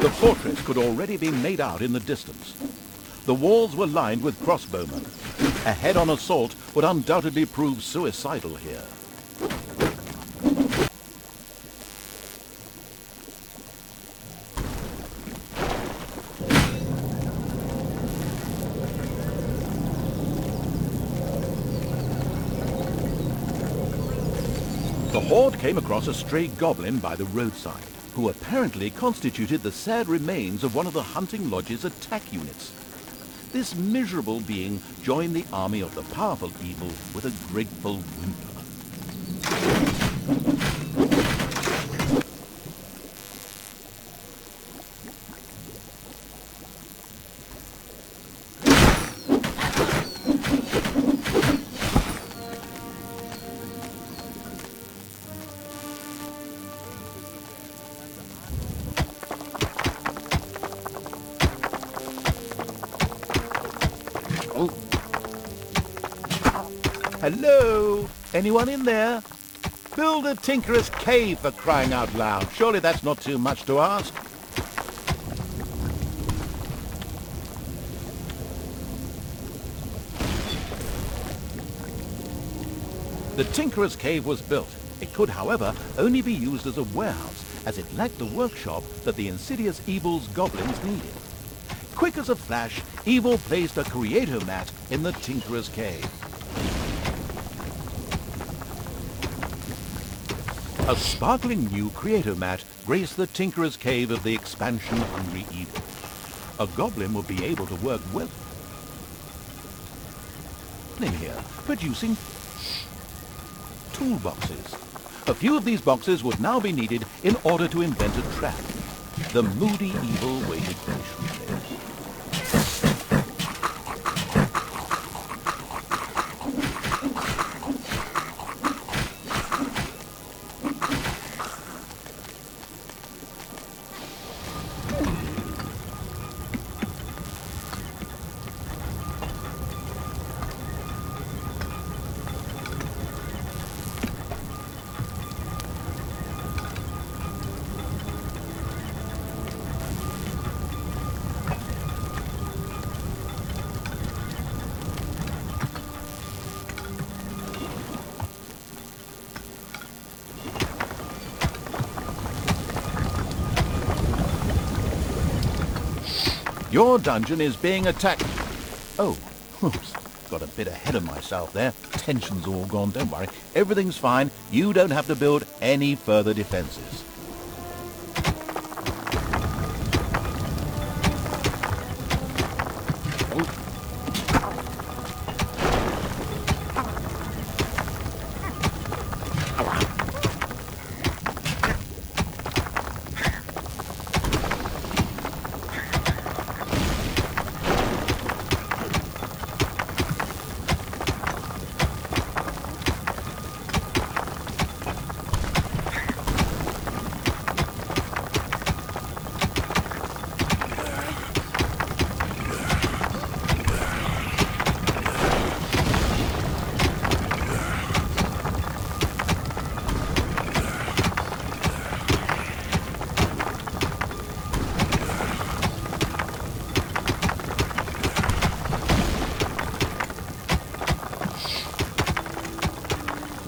The fortress could already be made out in the distance. The walls were lined with crossbowmen. A head-on assault would undoubtedly prove suicidal here. The horde came across a stray goblin by the roadside, who apparently constituted the sad remains of one of the hunting lodge's attack units. This miserable being joined the army of the powerful evil with a grateful whimper. Hello? Anyone in there? Build a Tinkerer's Cave, for crying out loud. Surely that's not too much to ask. The Tinkerer's Cave was built. It could, however, only be used as a warehouse, as it lacked the workshop that the insidious Evil's goblins needed. Quick as a flash, Evil placed a creator mat in the Tinkerer's Cave. A sparkling new creator mat graced the Tinkerer's Cave of the expansion-hungry Evil. A goblin would be able to work well in here, producing toolboxes. A few of these boxes would now be needed in order to invent a trap. The moody Evil waited patiently. Your dungeon is being attacked. Oh, oops. Got a bit ahead of myself there. Tension's all gone, don't worry. Everything's fine. You don't have to build any further defenses.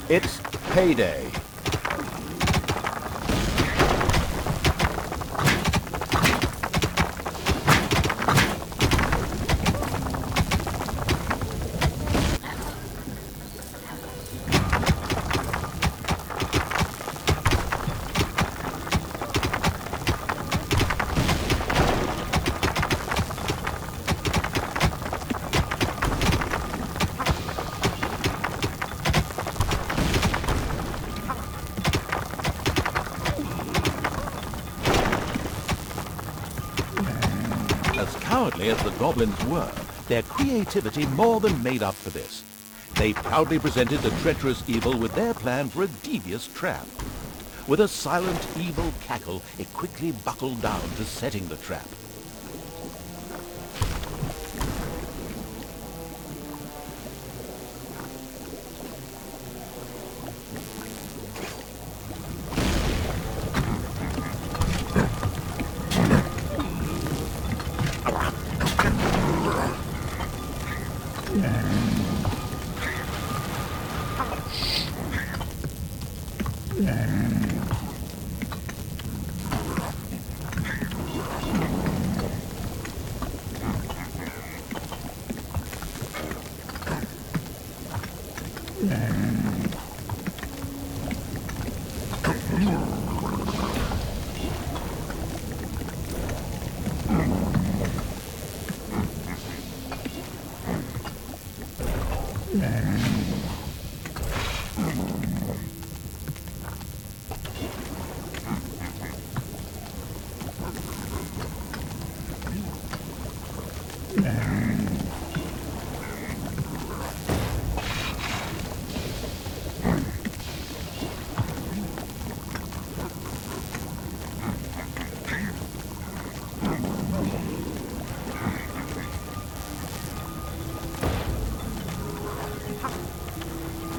It's payday. As cowardly as the goblins were, their creativity more than made up for this. They proudly presented the treacherous Evil with their plan for a devious trap. With a silent, evil cackle, it quickly buckled down to setting the trap.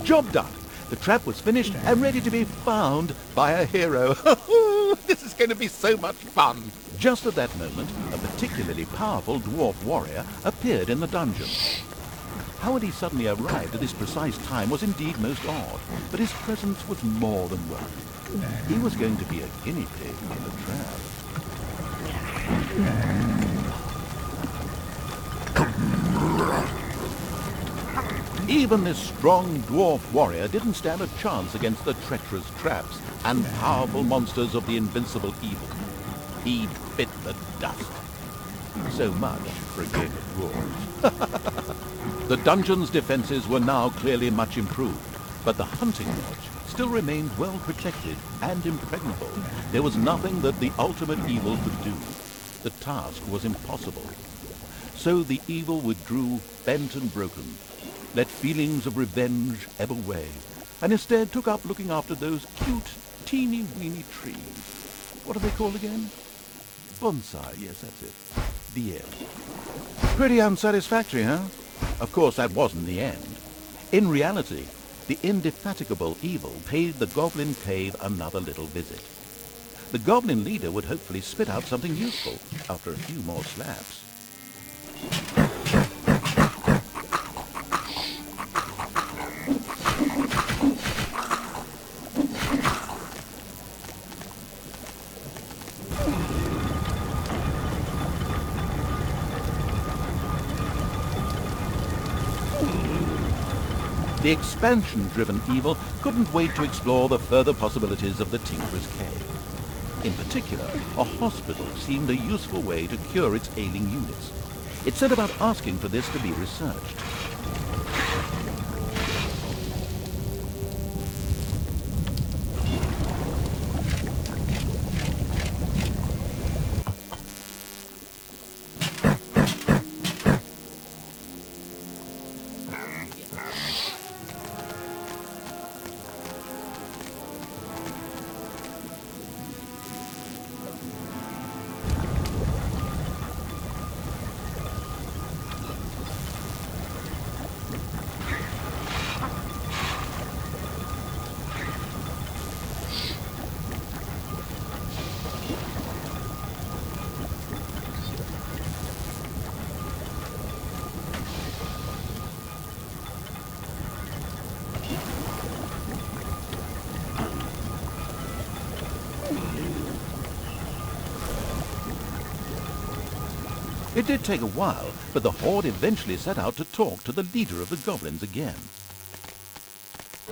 Job done. The trap was finished and ready to be found by a hero. This is going to be so much fun. Just at that moment, a particularly powerful dwarf warrior appeared in the dungeon. How had he suddenly arrived at this precise time was indeed most odd, but his presence was more than welcome. He was going to be a guinea pig in the trap. Even this strong dwarf warrior didn't stand a chance against the treacherous traps and powerful monsters of the invincible evil. He bit the dust. So much for a game of rules. The dungeon's defenses were now clearly much improved, but the hunting lodge still remained well protected and impregnable. There was nothing that the ultimate evil could do. The task was impossible. So the evil withdrew, bent and broken, let feelings of revenge ebb away, and instead took up looking after those cute, teeny-weeny trees. What are they called again? Bonsai, yes, that's it. The end. Pretty unsatisfactory, huh? Of course, that wasn't the end. In reality, the indefatigable evil paid the Goblin Cave another little visit. The Goblin leader would hopefully spit out something useful after a few more slaps. The expansion-driven evil couldn't wait to explore the further possibilities of the Tinkerer's Cave. In particular, a hospital seemed a useful way to cure its ailing units. It set about asking for this to be researched. It did take a while, but the horde eventually set out to talk to the leader of the goblins again.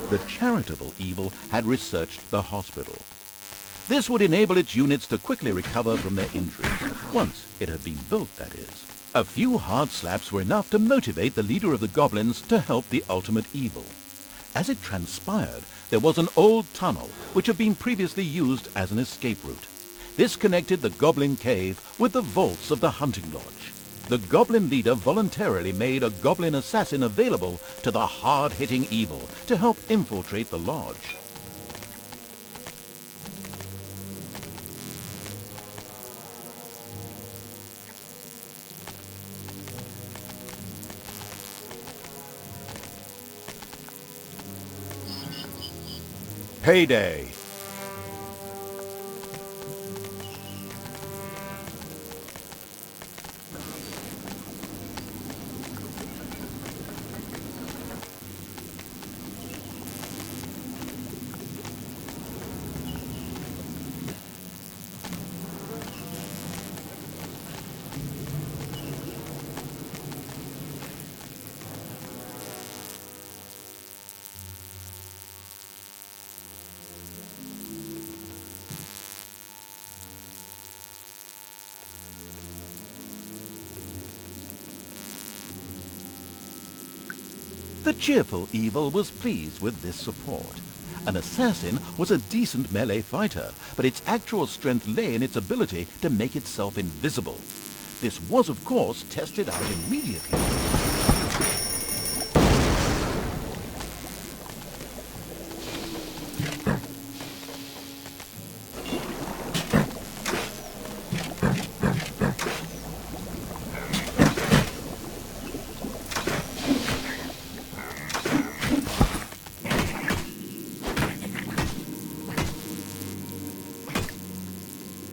The charitable evil had researched the hospital. This would enable its units to quickly recover from their injuries, once it had been built, that is. A few hard slaps were enough to motivate the leader of the goblins to help the ultimate evil. As it transpired, there was an old tunnel which had been previously used as an escape route. This connected the Goblin Cave with the vaults of the hunting lodge. The goblin leader voluntarily made a goblin assassin available to the hard-hitting evil to help infiltrate the lodge. Payday! The cheerful evil was pleased with this support. An assassin was a decent melee fighter, but its actual strength lay in its ability to make itself invisible. This was, of course, tested out immediately.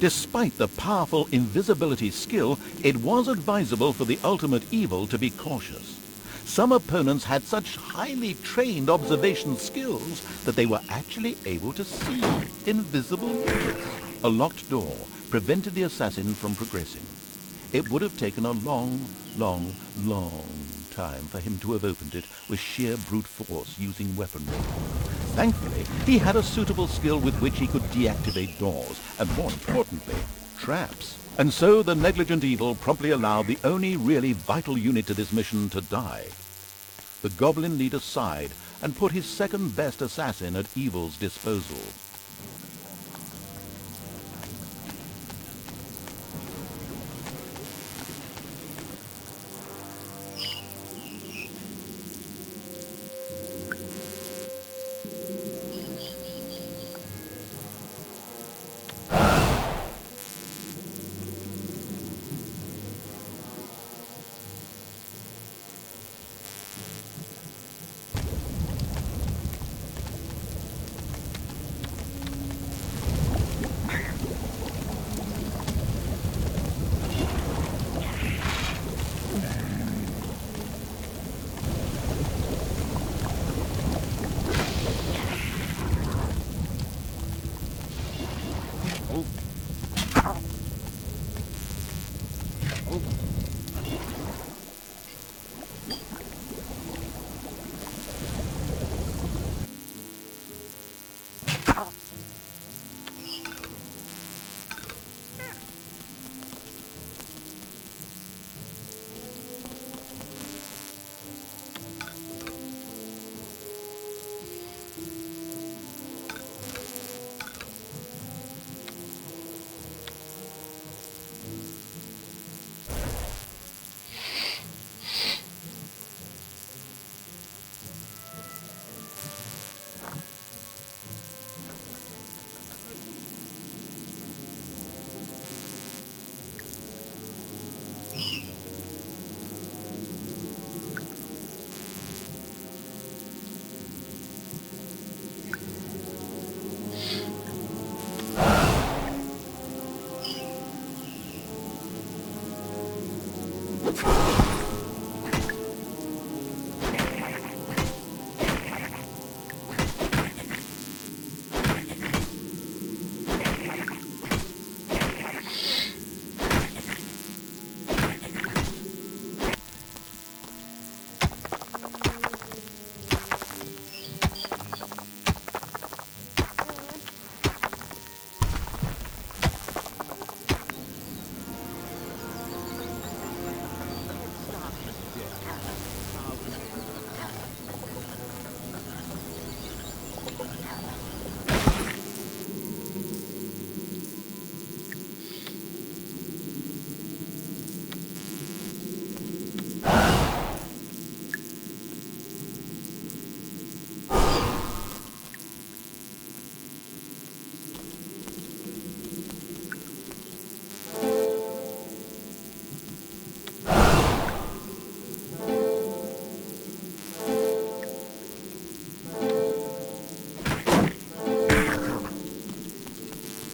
Despite the powerful invisibility skill, it was advisable for the ultimate evil to be cautious. Some opponents had such highly trained observation skills that they were actually able to see invisible units. A locked door prevented the assassin from progressing. It would have taken a long time for him to have opened it with sheer brute force using weaponry. Thankfully, he had a suitable skill with which he could deactivate doors, and more importantly, traps. And so the negligent evil promptly allowed the only really vital unit to this mission to die. The goblin leader sighed and put his second best assassin at evil's disposal.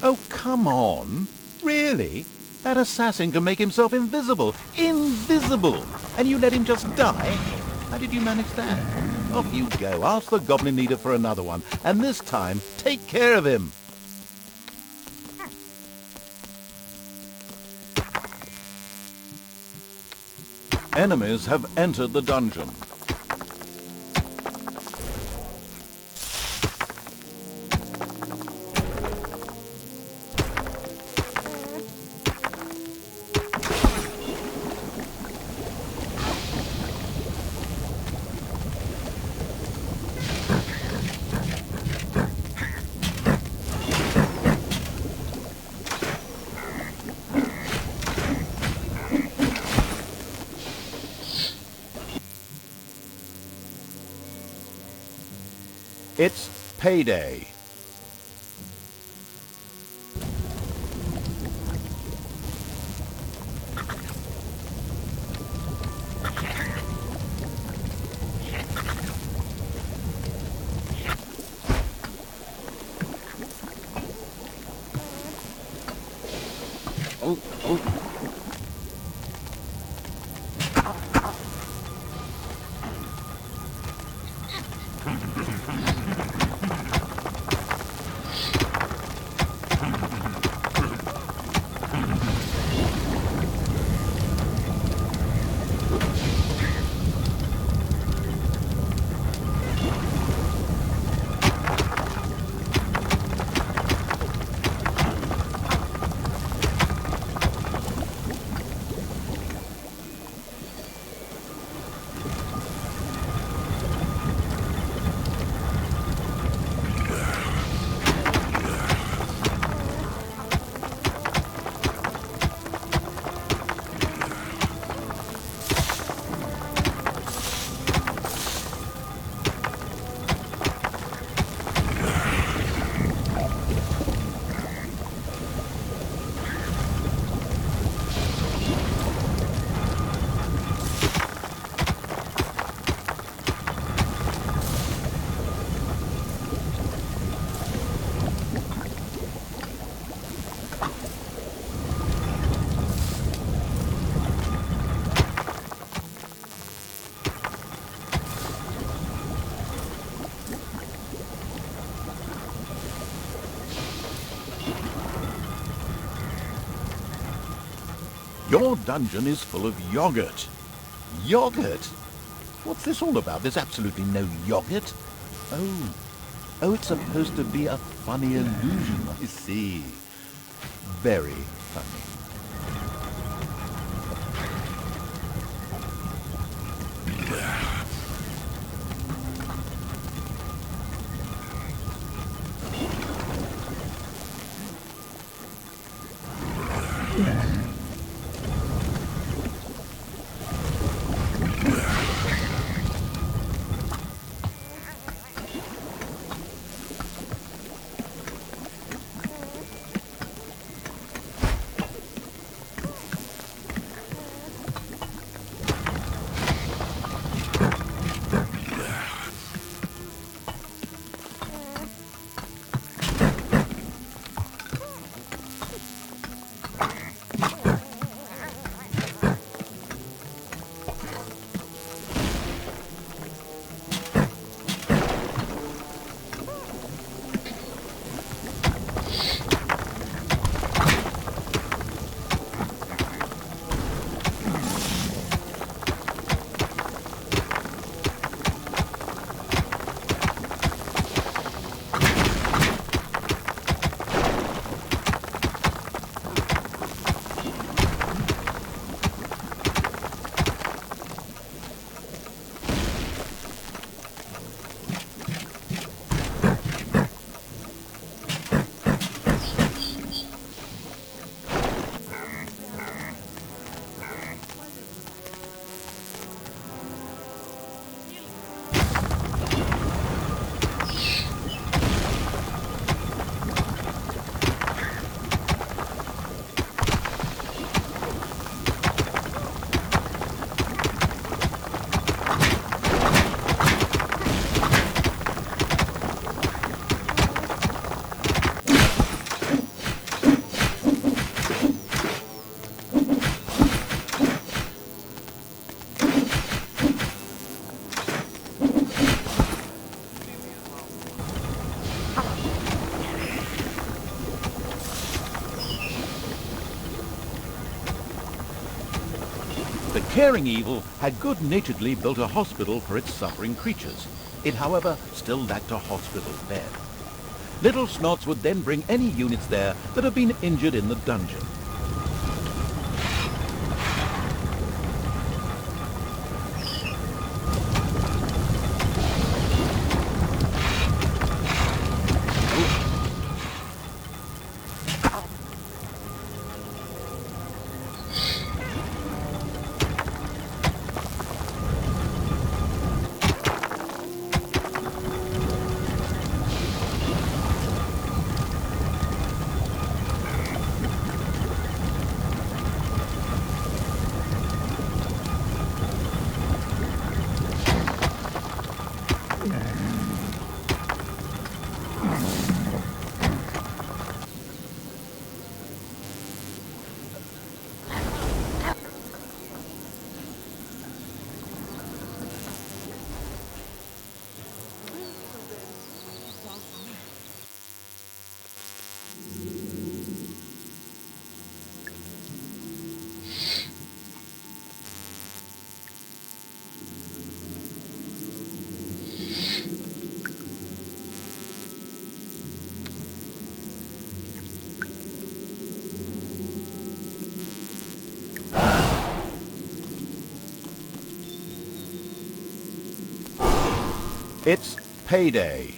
Oh, come on. Really? That assassin can make himself invisible. Invisible! And you let him just die? How did you manage that? Off you go. Ask the goblin leader for another one. And this time, take care of him. Enemies have entered the dungeon. It's payday. Your dungeon is full of yogurt. Yogurt? What's this all about? There's absolutely no yogurt. Oh, it's supposed to be a funny illusion, I see. Very funny. The caring evil had good-naturedly built a hospital for its suffering creatures. It, however, still lacked a hospital bed. Little Snots would then bring any units there that have been injured in the dungeon. It's payday.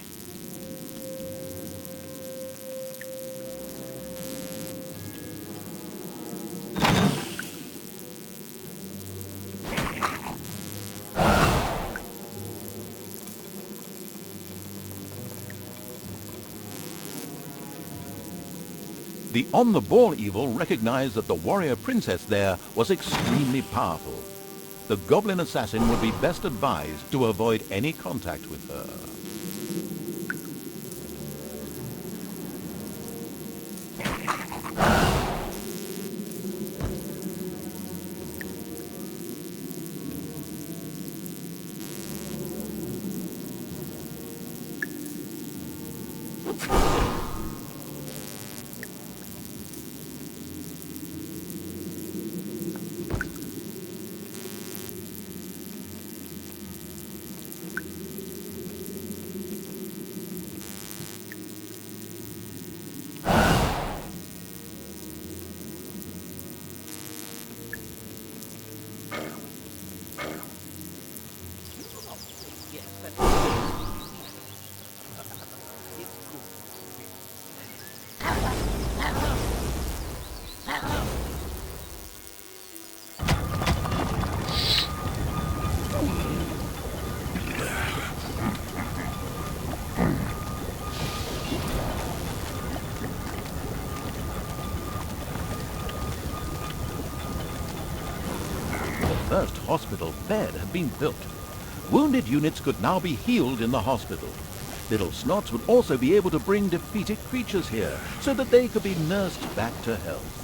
The on-the-ball evil recognized that the warrior princess there was extremely powerful. The goblin assassin would be best advised to avoid any contact with her. first hospital bed had been built. Wounded units could now be healed in the hospital. Little Snots would also be able to bring defeated creatures here so that they could be nursed back to health.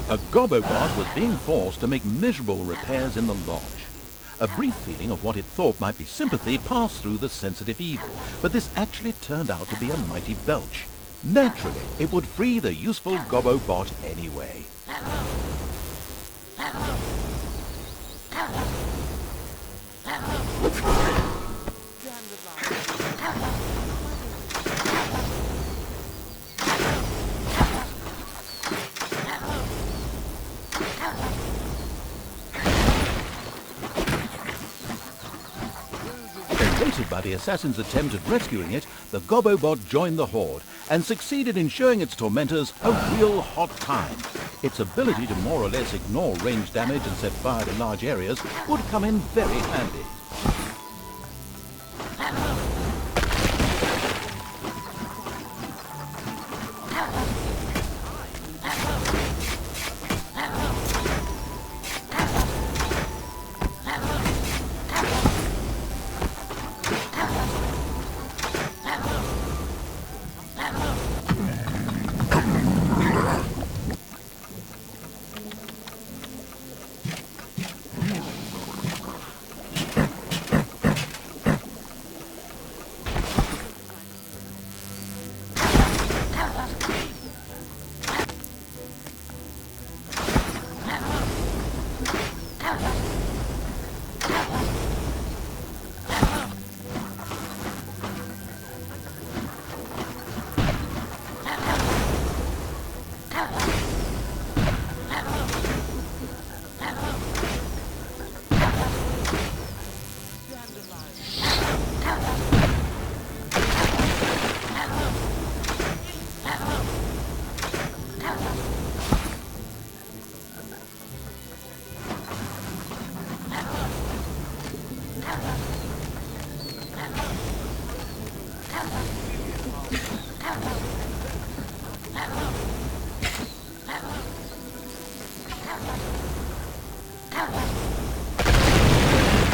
A Gobobot was being forced to make miserable repairs in the lodge. A brief feeling of what it thought might be sympathy passed through the sensitive evil, but this actually turned out to be a mighty belch. Naturally, it would free the useful Gobobot anyway. Elated by the assassin's attempt at rescuing it, the Gobobot joined the horde and succeeded in showing its tormentors a real hot time. Its ability to more or less ignore ranged damage and set fire to large areas would come in very handy.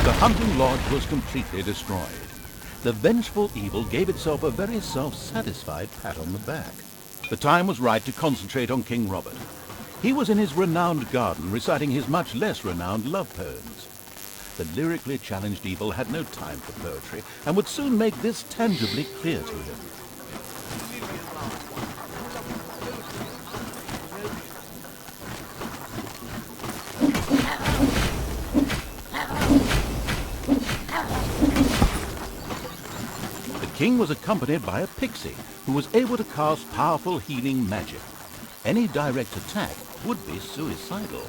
The hunting lodge was completely destroyed. The vengeful evil gave itself a very self-satisfied pat on the back. The time was right to concentrate on King Robert. He was in his renowned garden reciting his much less renowned love poems. The lyrically challenged evil had no time for poetry and would soon make this tangibly clear to him. The king was accompanied by a pixie who was able to cast powerful healing magic. Any direct attack would be suicidal.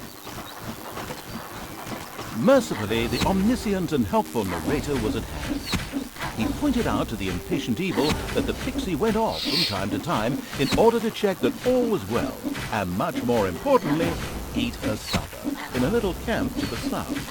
Mercifully, the omniscient and helpful narrator was at hand. he pointed out to the impatient evil that the pixie went off from time to time in order to check that all was well, and much more importantly, eat her supper in a little camp to the south.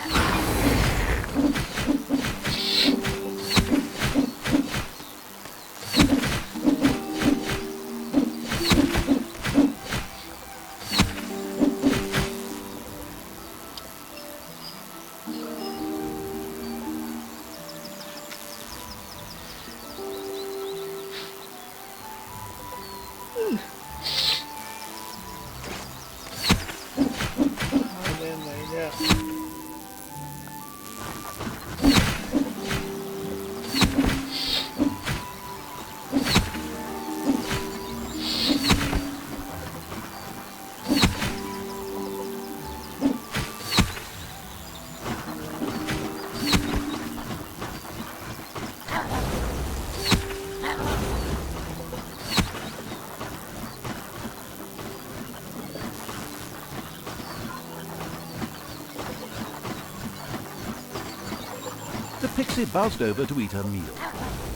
The pixie buzzed over to eat her meal.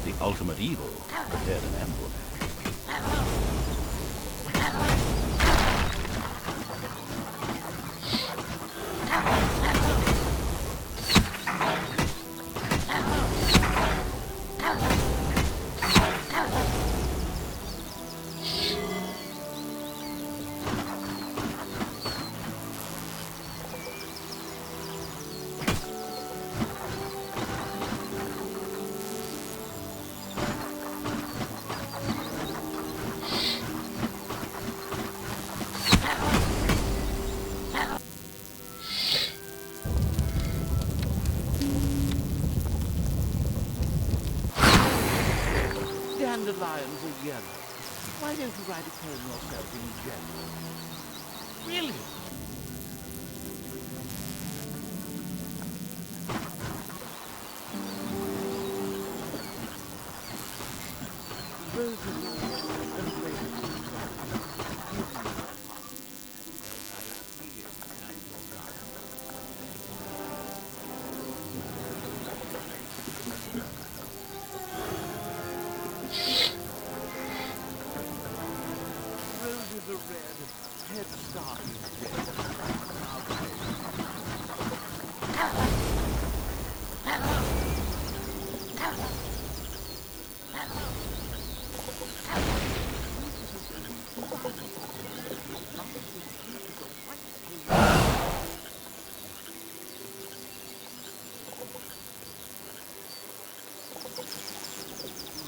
The ultimate evil prepared an ambush. Dandelions are yellow. Why don't you write a poem yourself in general? Really? Roses and roses are red, head start is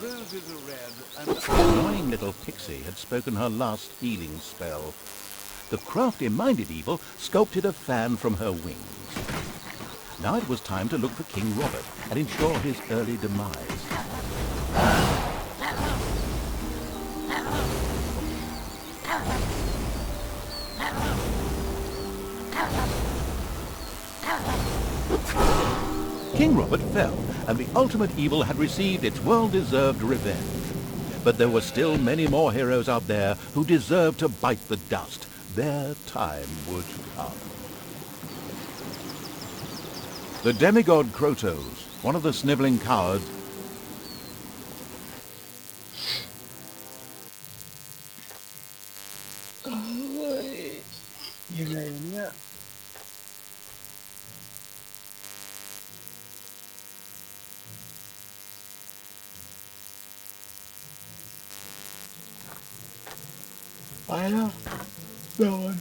Roses are red and The annoying little pixie had spoken her last healing spell. The crafty-minded evil sculpted a fan from her wings. Now it was time to look for King Robert and ensure his early demise. King Robert fell, and the ultimate evil had received its well-deserved revenge. But there were still many more heroes out there who deserved to bite the dust. Their time would come. The demigod Krotos, one of the sniveling cowards, Yeah. ไปแล้วโดน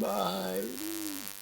บาย